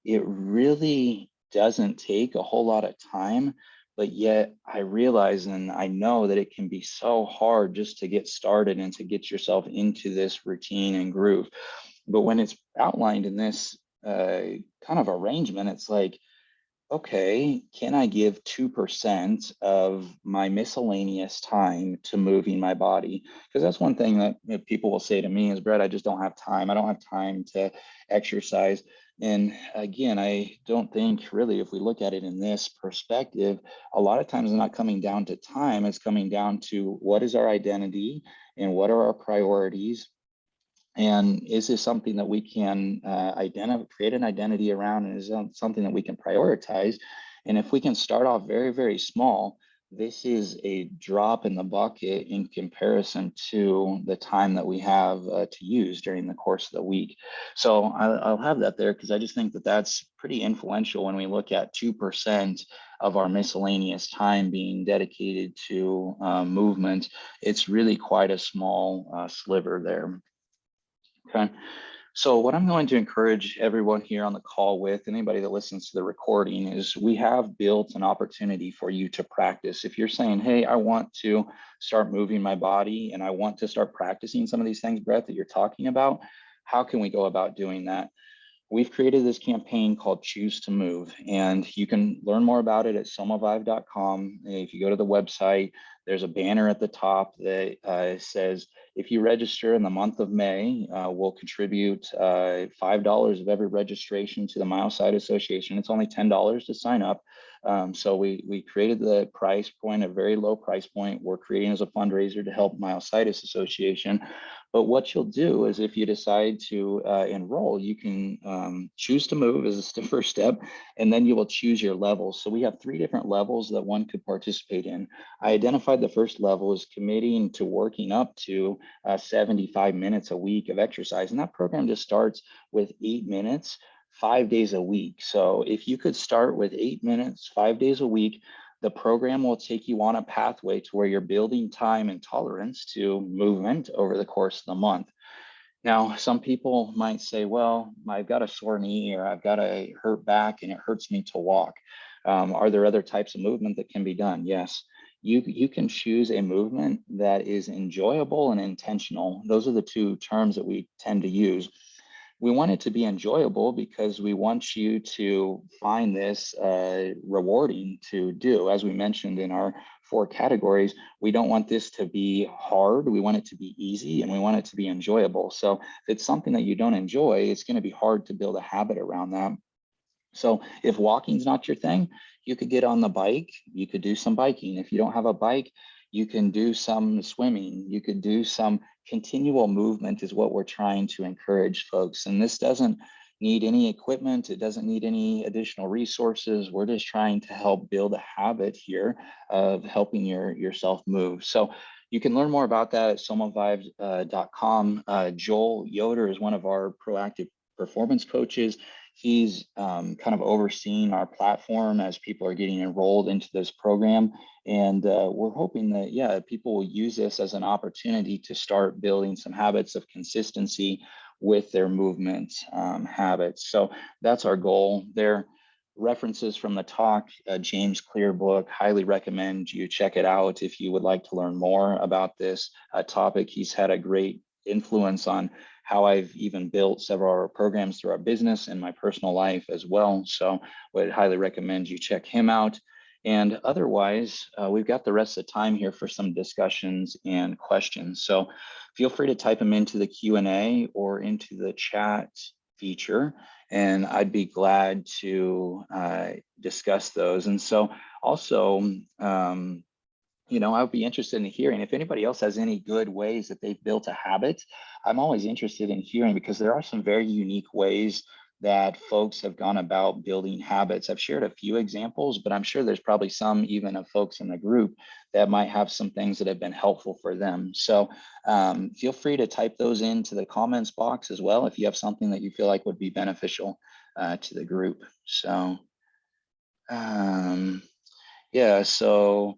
it really doesn't take a whole lot of time, but yet I realize and I know that it can be so hard just to get started and to get yourself into this routine and groove. But when it's outlined in this kind of arrangement, it's like, okay, can I give 2% of my miscellaneous time to moving my body? Because that's one thing that people will say to me is, Brett, I just don't have time. I don't have time to exercise. And again, I don't think really, if we look at it in this perspective, a lot of times it's not coming down to time, it's coming down to what is our identity and what are our priorities. And is this something that we can create an identity around, and is that something that we can prioritize? And if we can start off very, very small, this is a drop in the bucket in comparison to the time that we have to use during the course of the week. So I'll have that there because I just think that that's pretty influential when we look at 2% of our miscellaneous time being dedicated to movement. It's really quite a small sliver there. Okay. So what I'm going to encourage everyone here on the call with, anybody that listens to the recording, is we have built an opportunity for you to practice. If you're saying, hey, I want to start moving my body and I want to start practicing some of these things, Brett, that you're talking about, how can we go about doing that? We've created this campaign called Choose to Move, and you can learn more about it at somavive.com. If you go to the website, there's a banner at the top that says, if you register in the month of May, we'll contribute $5 of every registration to the Myositis Association. It's only $10 to sign up. So we created the price point, a very low price point. We're creating as a fundraiser to help Myositis Association. But what you'll do is if you decide to enroll, you can choose to move as a first step, and then you will choose your levels. So we have 3 different levels that one could participate in. I identified the first level as committing to working up to 75 minutes a week of exercise. And that program just starts with 8 minutes, 5 days a week. So if you could start with 8 minutes, 5 days a week, the program will take you on a pathway to where you're building time and tolerance to movement over the course of the month. Now, some people might say, well, I've got a sore knee or I've got a hurt back and it hurts me to walk. Are there other types of movement that can be done? Yes. You can choose a movement that is enjoyable and intentional. Those are the 2 terms that we tend to use. We want it to be enjoyable because we want you to find this rewarding to do. As we mentioned in our 4 categories, we don't want this to be hard. We want it to be easy and we want it to be enjoyable. So if it's something that you don't enjoy, it's going to be hard to build a habit around that. So if walking's not your thing, you could get on the bike, you could do some biking. If you don't have a bike, you can do some swimming, you could do some continual movement is what we're trying to encourage folks. And this doesn't need any equipment, it doesn't need any additional resources. We're just trying to help build a habit here of helping yourself move. So you can learn more about that at somavive.com. Joel Yoder is one of our proactive performance coaches. He's kind of overseeing our platform as people are getting enrolled into this program. And we're hoping that, yeah, people will use this as an opportunity to start building some habits of consistency with their movement habits. So that's our goal there. References from the talk, James Clear book, highly recommend you check it out if you would like to learn more about this topic. He's had a great influence on how I've even built several of our programs through our business and my personal life as well. So would highly recommend you check him out. And otherwise, we've got the rest of the time here for some discussions and questions. So feel free to type them into the Q&A or into the chat feature, and I'd be glad to discuss those. And so also, I would be interested in hearing if anybody else has any good ways that they've built a habit. I'm always interested in hearing because there are some very unique ways that folks have gone about building habits. I've shared a few examples, but I'm sure there's probably some even of folks in the group that might have some things that have been helpful for them. So feel free to type those into the comments box as well if you have something that you feel like would be beneficial to the group. So yeah, so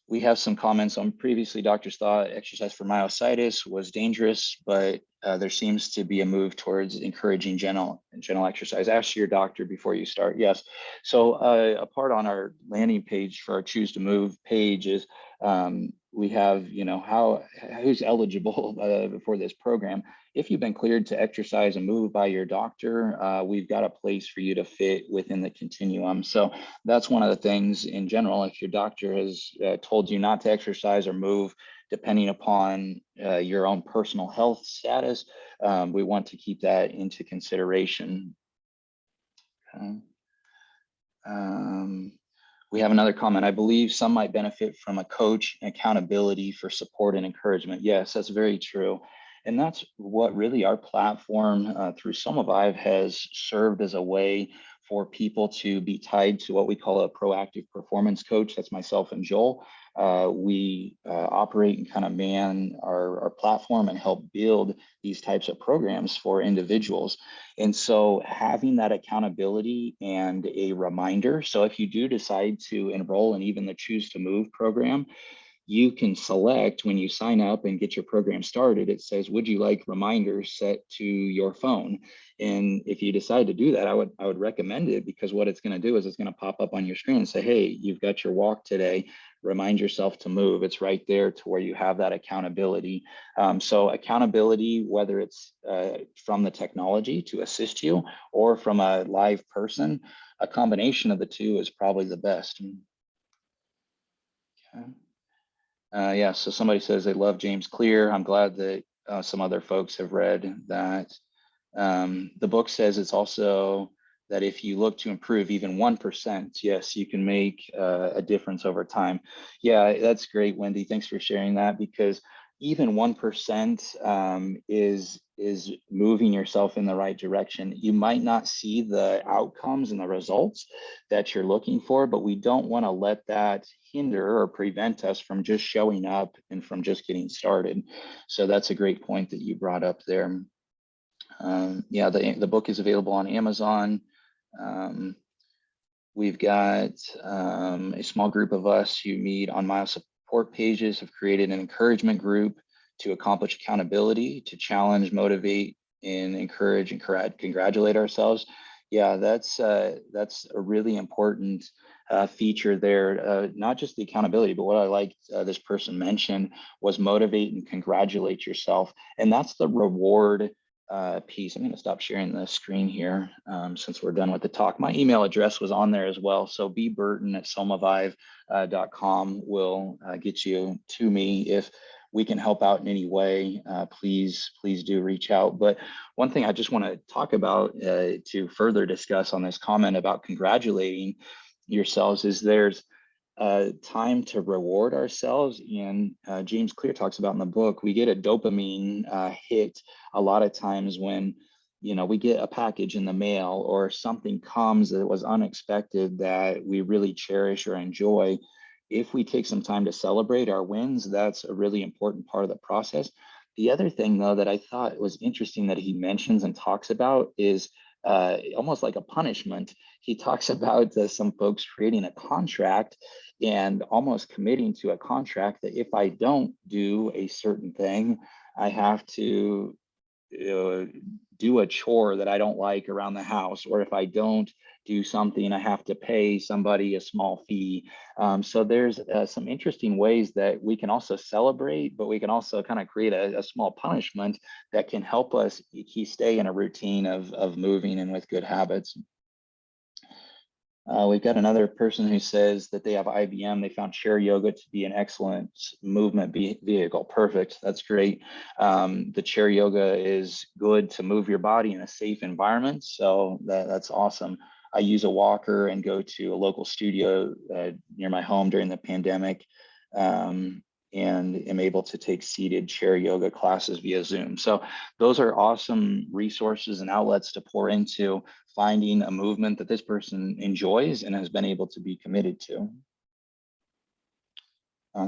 we have some comments on previously doctors thought exercise for myositis was dangerous, but there seems to be a move towards encouraging gentle exercise. Ask your doctor before you start. Yes. So a part on our landing page for our Choose to Move page is we have, who's eligible for this program. If you've been cleared to exercise and move by your doctor, we've got a place for you to fit within the continuum. So that's one of the things in general. If your doctor has told you not to exercise or move, depending upon your own personal health status, we want to keep that into consideration. Okay. We have another comment. I believe some might benefit from a coach and accountability for support and encouragement. Yes, that's very true. And that's what really our platform through SomaVive has served as a way for people to be tied to what we call a proactive performance coach. That's myself and Joel. We operate and kind of man our platform and help build these types of programs for individuals. And so having that accountability and a reminder. So if you do decide to enroll in even the Choose to Move program, you can select when you sign up and get your program started, it says, would you like reminders set to your phone? And if you decide to do that, I would recommend it, because what it's going to do is it's going to pop up on your screen and say, hey, you've got your walk today. Remind yourself to move. It's right there to where you have that accountability. So accountability, whether it's from the technology to assist you or from a live person, a combination of the two is probably the best. Okay. Yeah, so somebody says they love James Clear. I'm glad that some other folks have read that. The book says it's also that if you look to improve even 1%, yes, you can make a difference over time. Yeah, that's great, Wendy. Thanks for sharing that, because even 1% is moving yourself in the right direction. You might not see the outcomes and the results that you're looking for, but we don't want to let that hinder or prevent us from just showing up and from just getting started. So that's a great point that you brought up there. Yeah, the book is available on Amazon. We've got a small group of us who meet on Mile support pages, have created an encouragement group to accomplish accountability, to challenge, motivate, and encourage and congratulate ourselves. Yeah, that's a really important feature there. Not just the accountability, but what I liked this person mentioned was motivate and congratulate yourself. And that's the reward piece. I'm going to stop sharing the screen here since we're done with the talk. My email address was on there as well. So bburton@somavive.com will get you to me. If we can help out in any way, please do reach out. But one thing I just want to talk about to further discuss on this comment about congratulating yourselves is there's time to reward ourselves. And James Clear talks about in the book, we get a dopamine hit a lot of times when we get a package in the mail or something comes that was unexpected that we really cherish or enjoy. If we take some time to celebrate our wins, that's a really important part of the process. The other thing, though, that I thought was interesting that he mentions and talks about is almost like a punishment. He talks about some folks creating a contract and almost committing to a contract that if I don't do a certain thing, I have to do a chore that I don't like around the house, or if I don't do something, I have to pay somebody a small fee. So there's some interesting ways that we can also celebrate, but we can also kind of create a small punishment that can help us stay in a routine of moving and with good habits. We've got another person who says that they have IBM. They found chair yoga to be an excellent movement vehicle. Perfect. That's great. The chair yoga is good to move your body in a safe environment. So that's awesome. I use a walker and go to a local studio near my home during the pandemic. and am able to take seated chair yoga classes via Zoom. So those are awesome resources and outlets to pour into finding a movement that this person enjoys and has been able to be committed to.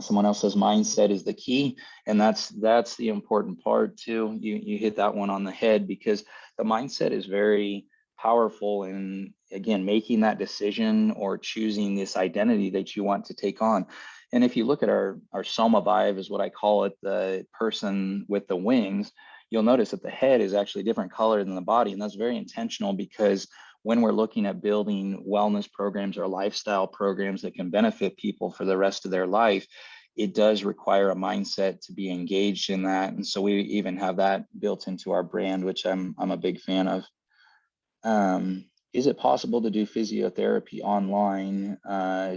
Someone else says mindset is the key, and that's the important part too. You hit that one on the head, because the mindset is very powerful in, again, making that decision or choosing this identity that you want to take on. And if you look at our Soma Vibe, is what I call it, the person with the wings, you'll notice that the head is actually a different color than the body, and that's very intentional, because when we're looking at building wellness programs or lifestyle programs that can benefit people for the rest of their life, it does require a mindset to be engaged in that. And so we even have that built into our brand, which I'm a big fan of. Is it possible to do physiotherapy online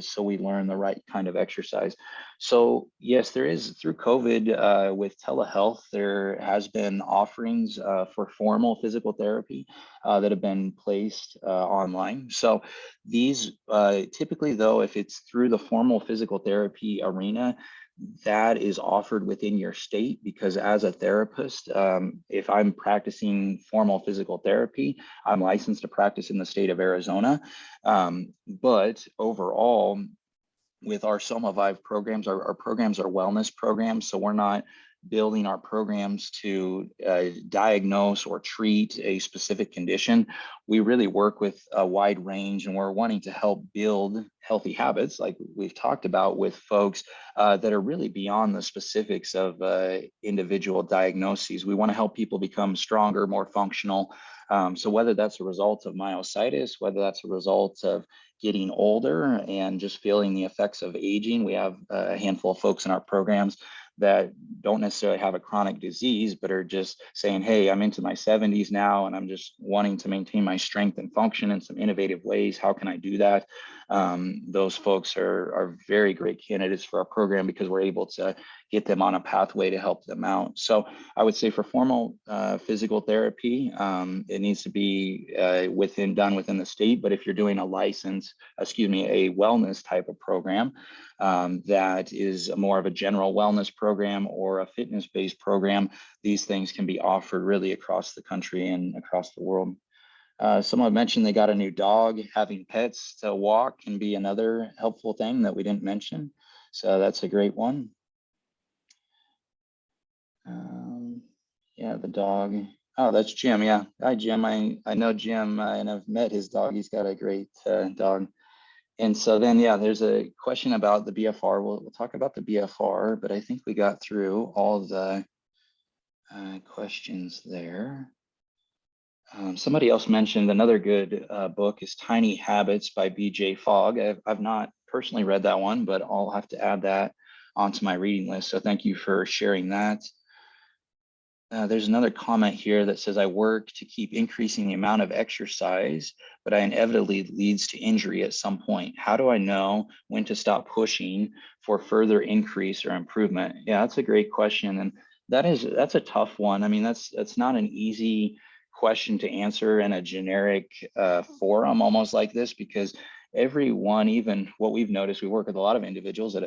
so we learn the right kind of exercise? So yes, there is. Through COVID, with telehealth, there has been offerings for formal physical therapy that have been placed online. So these typically, though, if it's through the formal physical therapy arena, that is offered within your state, because as a therapist, if I'm practicing formal physical therapy, I'm licensed to practice in the state of Arizona. But overall, with our Soma Vive programs, our programs are wellness programs. So we're not building our programs to diagnose or treat a specific condition. We really work with a wide range, and we're wanting to help build healthy habits, like we've talked about, with folks that are really beyond the specifics of individual diagnoses. We want to help people become stronger, more functional. So whether that's a result of myositis, whether that's a result of getting older and just feeling the effects of aging, we have a handful of folks in our programs that don't necessarily have a chronic disease, but are just saying, hey, I'm into my 70s now, and I'm just wanting to maintain my strength and function in some innovative ways. How can I do that? Those folks are very great candidates for our program, because we're able to get them on a pathway to help them out. So I would say for formal physical therapy, it needs to be done within the state. But if you're doing a a wellness type of program, that is more of a general wellness program or a fitness-based program, these things can be offered really across the country and across the world. Someone mentioned they got a new dog. Having pets to walk can be another helpful thing that we didn't mention. So that's a great one. Yeah, the dog. Oh, that's Jim. Yeah. Hi, Jim. I know Jim and I've met his dog. He's got a great dog. And so then, yeah, there's a question about the BFR. We'll talk about the BFR, but I think we got through all the questions there. Somebody else mentioned another good book is Tiny Habits by BJ Fogg. I've not personally read that one, but I'll have to add that onto my reading list. So thank you for sharing that. There's another comment here that says, I work to keep increasing the amount of exercise, but I inevitably leads to injury at some point. How do I know when to stop pushing for further increase or improvement? Yeah, that's a great question. And that's a tough one. I mean, that's not an easy question to answer in a generic forum almost like this, because everyone, even what we've noticed, we work with a lot of individuals that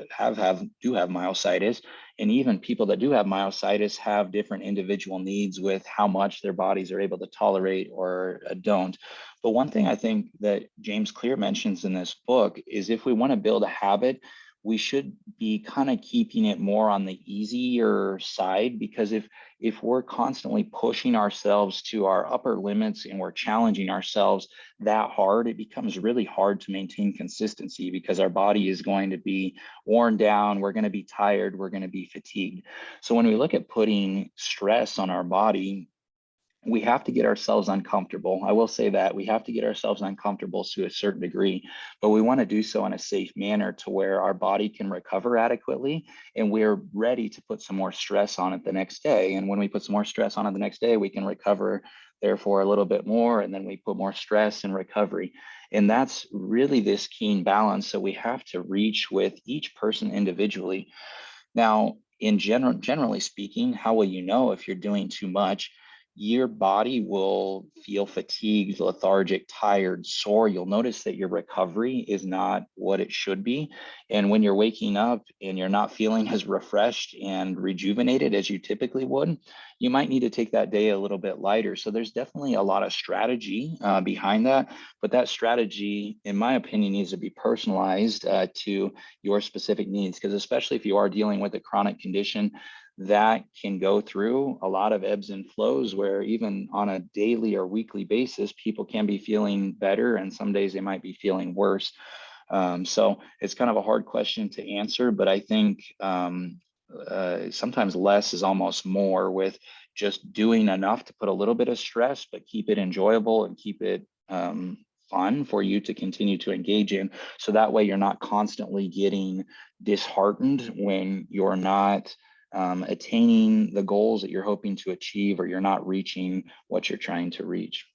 do have myositis, and even people that do have myositis have different individual needs with how much their bodies are able to tolerate or don't. But one thing I think that James Clear mentions in this book is, if we want to build a habit, we should be kind of keeping it more on the easier side, because if we're constantly pushing ourselves to our upper limits and we're challenging ourselves that hard, it becomes really hard to maintain consistency, because our body is going to be worn down, we're going to be tired, we're going to be fatigued. So when we look at putting stress on our body, we have to get ourselves uncomfortable. I will say that we have to get ourselves uncomfortable to a certain degree, but we want to do so in a safe manner to where our body can recover adequately and we're ready to put some more stress on it the next day. And when we put some more stress on it the next day, we can recover therefore a little bit more, and then we put more stress and recovery. And that's really this keen balance that we have to reach with each person individually. Now, generally speaking, how will you know if you're doing too much? your body will feel fatigued, lethargic, tired, sore. You'll notice that your recovery is not what it should be. And when you're waking up and you're not feeling as refreshed and rejuvenated as you typically would, you might need to take that day a little bit lighter. So there's definitely a lot of strategy behind that. But that strategy, in my opinion, needs to be personalized to your specific needs, because especially if you are dealing with a chronic condition, that can go through a lot of ebbs and flows where even on a daily or weekly basis, people can be feeling better and some days they might be feeling worse. So it's kind of a hard question to answer, but I think sometimes less is almost more, with just doing enough to put a little bit of stress, but keep it enjoyable and keep it fun for you to continue to engage in. So that way you're not constantly getting disheartened when you're not attaining the goals that you're hoping to achieve, or you're not reaching what you're trying to reach.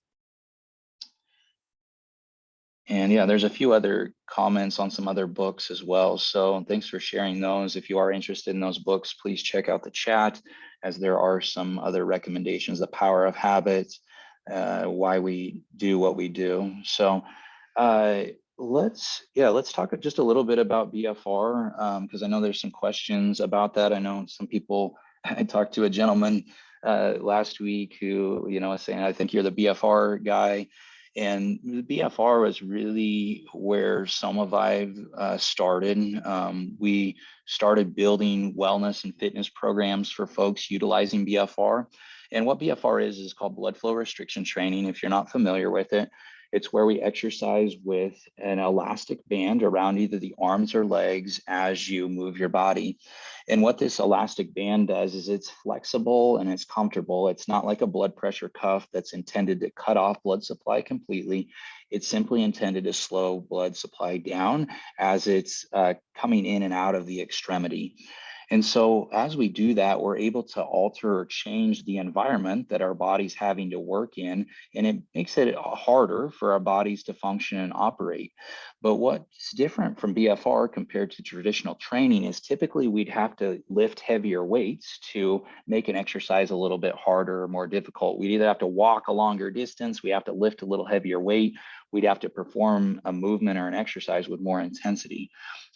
And yeah, there's a few other comments on some other books as well. So thanks for sharing those. If you are interested in those books, please check out the chat, as there are some other recommendations: The Power of Habit, Why We Do What We Do. So let's talk just a little bit about BFR, because I know there's some questions about that. I know some people, I talked to a gentleman last week who, was saying, I think you're the BFR guy. And the BFR was really where Somavive started. We started building wellness and fitness programs for folks utilizing BFR. And what BFR is called blood flow restriction training. If you're not familiar with it, it's where we exercise with an elastic band around either the arms or legs as you move your body. And what this elastic band does is it's flexible and it's comfortable. It's not like a blood pressure cuff that's intended to cut off blood supply completely. It's simply intended to slow blood supply down as it's coming in and out of the extremity. And so as we do that, we're able to alter or change the environment that our body's having to work in, and it makes it harder for our bodies to function and operate. But what's different from BFR compared to traditional training is typically we'd have to lift heavier weights to make an exercise a little bit harder or more difficult. We'd either have to walk a longer distance, we have to lift a little heavier weight, we'd have to perform a movement or an exercise with more intensity.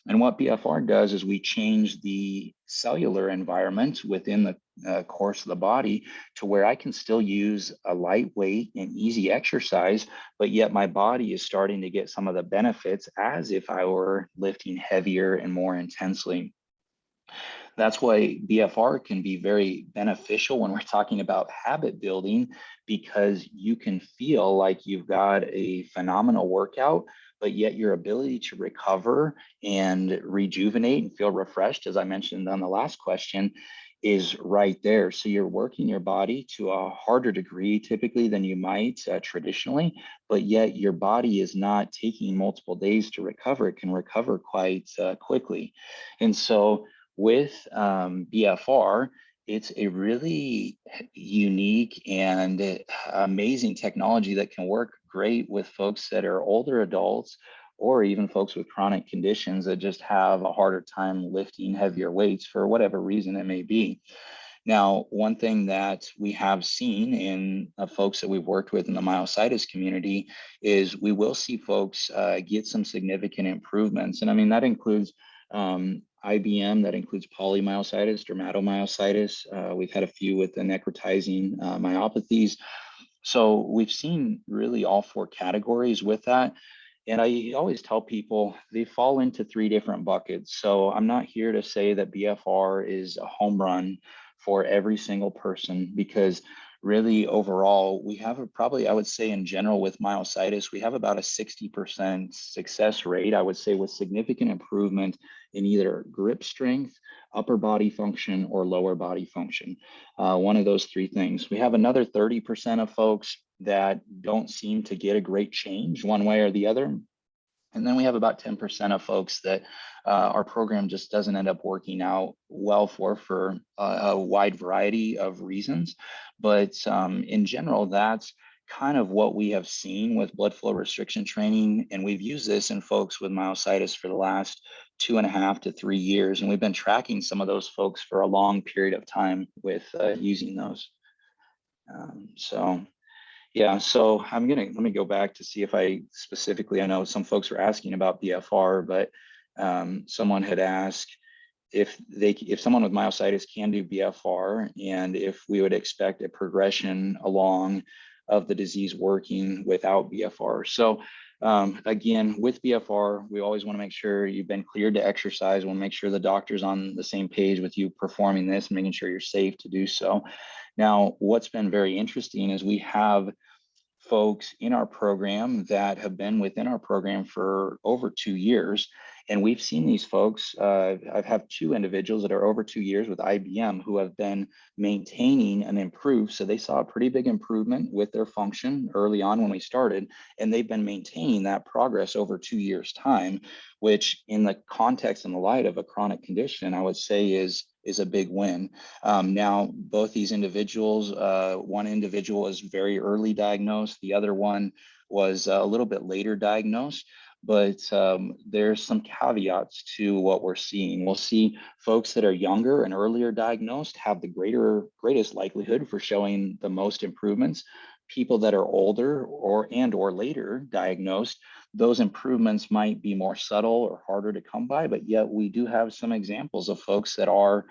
And what BFR does is we change the cellular environment within the course of the body to where I can still use a lightweight and easy exercise, but yet my body is starting to get some of the benefits as if I were lifting heavier and more intensely. That's why BFR can be very beneficial when we're talking about habit building, because you can feel like you've got a phenomenal workout, but yet your ability to recover and rejuvenate and feel refreshed, as I mentioned on the last question, is right there. So you're working your body to a harder degree typically than you might traditionally, but yet your body is not taking multiple days to recover. It can recover quite quickly. And so with BFR, it's a really unique and amazing technology that can work great with folks that are older adults, or even folks with chronic conditions that just have a harder time lifting heavier weights for whatever reason it may be. Now, one thing that we have seen in folks that we've worked with in the myositis community is we will see folks get some significant improvements. And I mean, that includes IBM, that includes polymyositis, dermatomyositis. We've had a few with the necrotizing myopathies. So we've seen really all four categories with that. And I always tell people they fall into three different buckets. So I'm not here to say that BFR is a home run for every single person, because really overall, we have probably, I would say in general with myositis, we have about a 60% success rate, I would say, with significant improvement in either grip strength, upper body function, or lower body function. One of those three things. We have another 30% of folks that don't seem to get a great change one way or the other. And then we have about 10% of folks that our program just doesn't end up working out well for a wide variety of reasons. But in general, that's kind of what we have seen with blood flow restriction training. And we've used this in folks with myositis for the last 2.5 to 3 years. And we've been tracking some of those folks for a long period of time with using those. So yeah, so let me go back to see if I specifically, I know some folks were asking about BFR, but someone had asked if someone with myositis can do BFR, and if we would expect a progression along of the disease working without BFR. So again, with BFR, we always want to make sure you've been cleared to exercise. We want to make sure the doctor's on the same page with you performing this, making sure you're safe to do so. Now, what's been very interesting is we have folks in our program that have been within our program for over 2 years. And we've seen these folks, I've had 2 individuals that are over 2 years with IBM who have been maintaining and improved. So they saw a pretty big improvement with their function early on when we started, and they've been maintaining that progress over 2 years' time, which in the context and the light of a chronic condition, I would say is a big win. Now, both these individuals, one individual was very early diagnosed, the other one was a little bit later diagnosed, but there's some caveats to what we're seeing. We'll see folks that are younger and earlier diagnosed have the greatest likelihood for showing the most improvements. People that are older or later diagnosed, those improvements might be more subtle or harder to come by, but yet we do have some examples of folks that are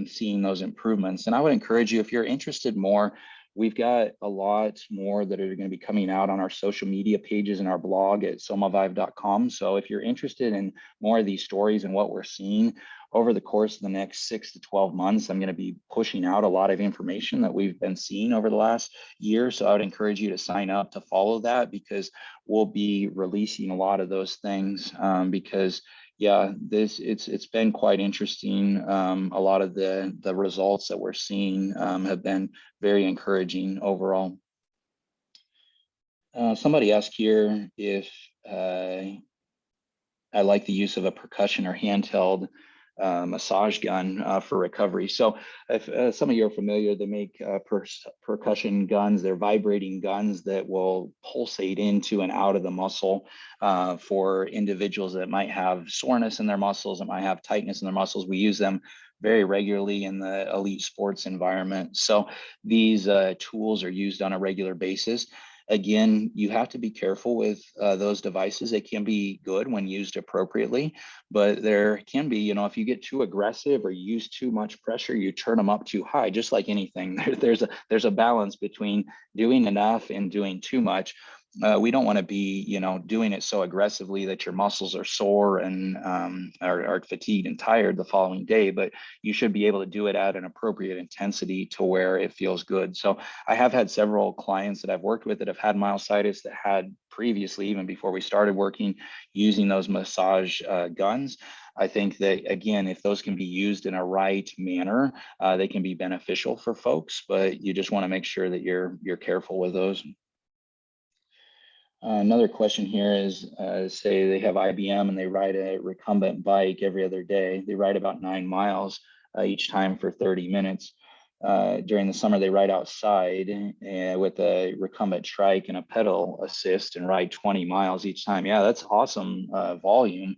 seeing those improvements. And I would encourage you, if you're interested more, we've got a lot more that are going to be coming out on our social media pages and our blog at somavive.com. So if you're interested in more of these stories and what we're seeing over the course of the next 6 to 12 months, I'm going to be pushing out a lot of information that we've been seeing over the last year. So I would encourage you to sign up to follow that, because we'll be releasing a lot of those things, because yeah, it's been quite interesting. A lot of the results that we're seeing have been very encouraging overall. Somebody asked here if I like the use of a percussion or handheld massage gun for recovery. So if some of you are familiar, they make percussion guns. They're vibrating guns that will pulsate into and out of the muscle for individuals that might have soreness in their muscles, that might have tightness in their muscles. We use them very regularly in the elite sports environment. So these tools are used on a regular basis. Again, you have to be careful with those devices. They can be good when used appropriately, but there can be, if you get too aggressive or use too much pressure, you turn them up too high. Just like anything, there's a balance between doing enough and doing too much. We don't want to be, doing it so aggressively that your muscles are sore and are fatigued and tired the following day, but you should be able to do it at an appropriate intensity to where it feels good. So I have had several clients that I've worked with that have had myositis that had previously, even before we started working, using those massage guns. I think that, again, if those can be used in a right manner, they can be beneficial for folks, but you just want to make sure that you're careful with those. Another question here is, say they have IBM and they ride a recumbent bike every other day. They ride about 9 miles each time for 30 minutes. During the summer, they ride outside with a recumbent trike and a pedal assist and ride 20 miles each time. Yeah, that's awesome volume,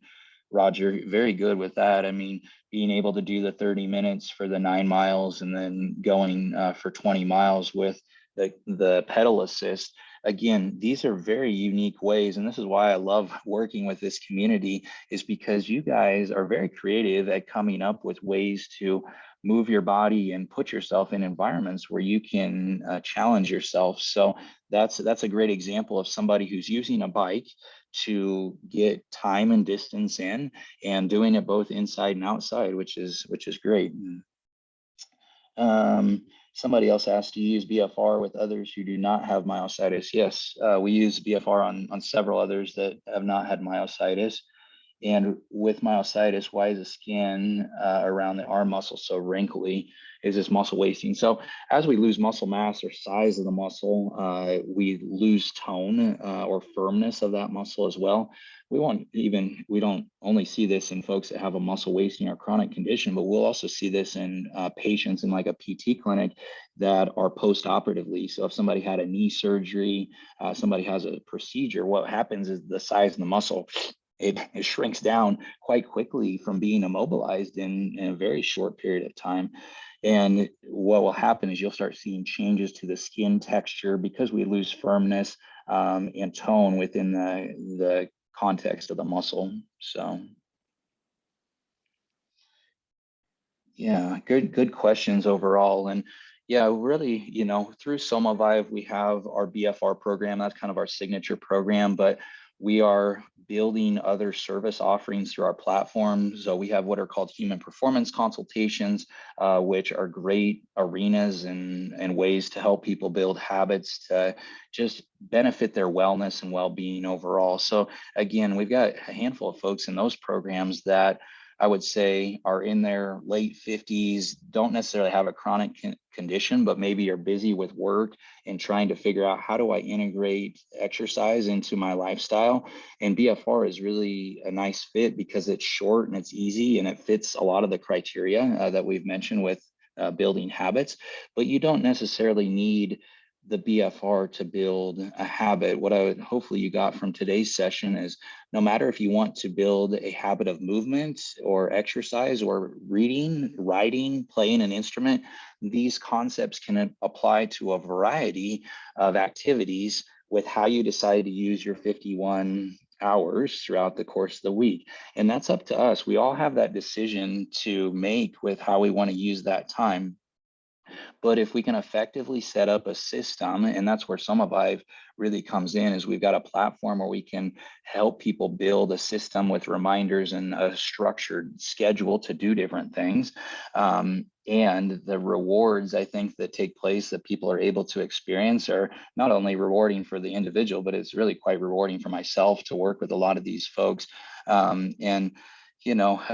Roger. Very good with that. I mean, being able to do the 30 minutes for the 9 miles and then going for 20 miles with the pedal assist. Again, these are very unique ways, and this is why I love working with this community, is because you guys are very creative at coming up with ways to move your body and put yourself in environments where you can challenge yourself. So that's a great example of somebody who's using a bike to get time and distance in, and doing it both inside and outside, which is great. Somebody else asked, do you use BFR with others who do not have myositis? Yes, we use BFR on several others that have not had myositis. And with myositis, why is the skin around the arm muscle so wrinkly? Is this muscle wasting? So as we lose muscle mass or size of the muscle, we lose tone or firmness of that muscle as well. We don't only see this in folks that have a muscle wasting or chronic condition, but we'll also see this in patients in like a PT clinic that are post-operatively. So if somebody had a knee surgery, somebody has a procedure, what happens is the size of the muscle it shrinks down quite quickly from being immobilized in a very short period of time. And what will happen is you'll start seeing changes to the skin texture because we lose firmness and tone within the context of the muscle. So yeah, good questions overall. And yeah, really, through SomaVive, we have our BFR program. That's kind of our signature program, but we are building other service offerings through our platform. So we have what are called human performance consultations, which are great arenas and ways to help people build habits to just benefit their wellness and well-being overall. So again, we've got a handful of folks in those programs that I would say are in their late 50s, don't necessarily have a chronic condition, but maybe are busy with work and trying to figure out how do I integrate exercise into my lifestyle. And BFR is really a nice fit because it's short and it's easy and it fits a lot of the criteria that we've mentioned with building habits, but you don't necessarily need the BFR to build a habit. What I would hopefully you got from today's session is no matter if you want to build a habit of movement or exercise or reading, writing, playing an instrument, these concepts can apply to a variety of activities with how you decide to use your 51 hours throughout the course of the week. And that's up to us. We all have that decision to make with how we want to use that time. But if we can effectively set up a system, and that's where SomaVive really comes in, is we've got a platform where we can help people build a system with reminders and a structured schedule to do different things. And the rewards, I think, that take place that people are able to experience are not only rewarding for the individual, but it's really quite rewarding for myself to work with a lot of these folks. And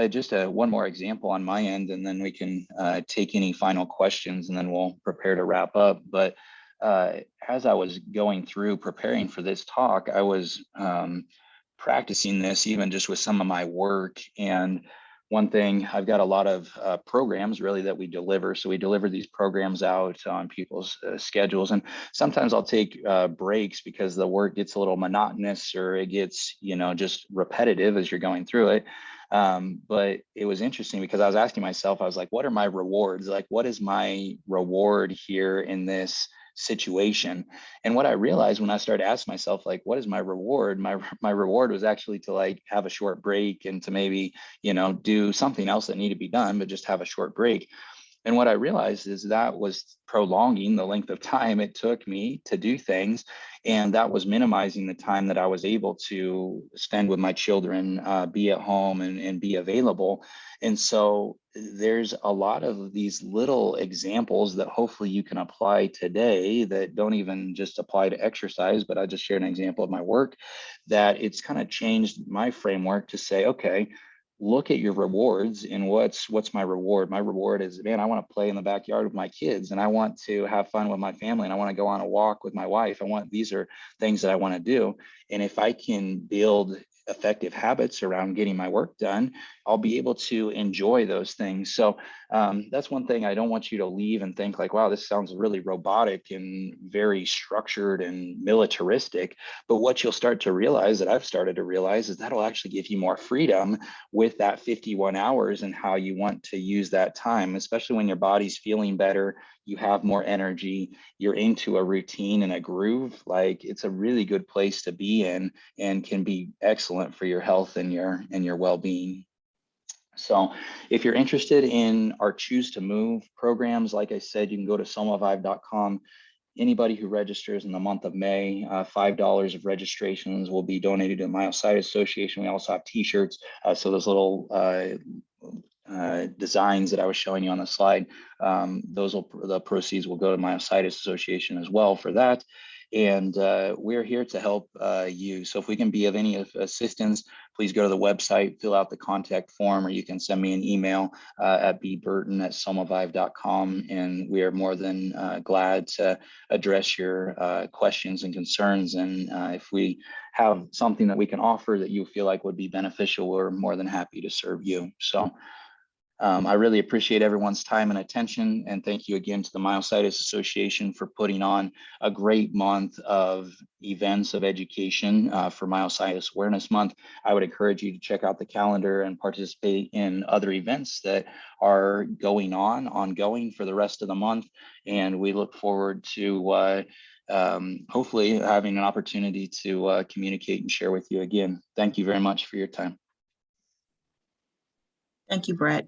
just one more example on my end, and then we can take any final questions, and then we'll prepare to wrap up. But as I was going through preparing for this talk, I was practicing this even just with some of my work. And one thing, I've got a lot of programs really that we deliver. So we deliver these programs out on people's schedules. And sometimes I'll take breaks because the work gets a little monotonous or it gets, just repetitive as you're going through it. But it was interesting because I was asking myself, I was like, what are my rewards? Like, what is my reward here in this situation? And what I realized when I started asking myself, like, what is my reward? My reward was actually to like have a short break and to maybe, do something else that needed to be done, but just have a short break. And what I realized is that was prolonging the length of time it took me to do things. And that was minimizing the time that I was able to spend with my children, be at home and be available. And so there's a lot of these little examples that hopefully you can apply today that don't even just apply to exercise, but I just shared an example of my work that it's kind of changed my framework to say, okay, look at your rewards and what's my reward. My reward is, man, I want to play in the backyard with my kids and I want to have fun with my family and I want to go on a walk with my wife. These are things that I want to do. And if I can build effective habits around getting my work done, I'll be able to enjoy those things. So that's one thing I don't want you to leave and think like, wow, this sounds really robotic and very structured and militaristic. But what you'll start to realize, that I've started to realize, is that'll actually give you more freedom with that 51 hours and how you want to use that time, especially when your body's feeling better, you have more energy, you're into a routine and a groove. Like, it's a really good place to be in and can be excellent for your health and your well-being. So if you're interested in our Choose to Move programs, like I said, you can go to somavive.com. Anybody who registers in the month of May, $5 of registrations will be donated to the Myositis Association. We also have t-shirts. So those little designs that I was showing you on the slide, the proceeds will go to Myositis Association as well for that. And we're here to help you. So if we can be of any assistance, please go to the website, fill out the contact form, or you can send me an email at bburton@somavive.com. And we are more than glad to address your questions and concerns. And if we have something that we can offer that you feel like would be beneficial, we're more than happy to serve you. So I really appreciate everyone's time and attention, and thank you again to the Myositis Association for putting on a great month of events of education for Myositis Awareness Month. I would encourage you to check out the calendar and participate in other events that are ongoing for the rest of the month, and we look forward to hopefully having an opportunity to communicate and share with you again. Thank you very much for your time. Thank you, Brett.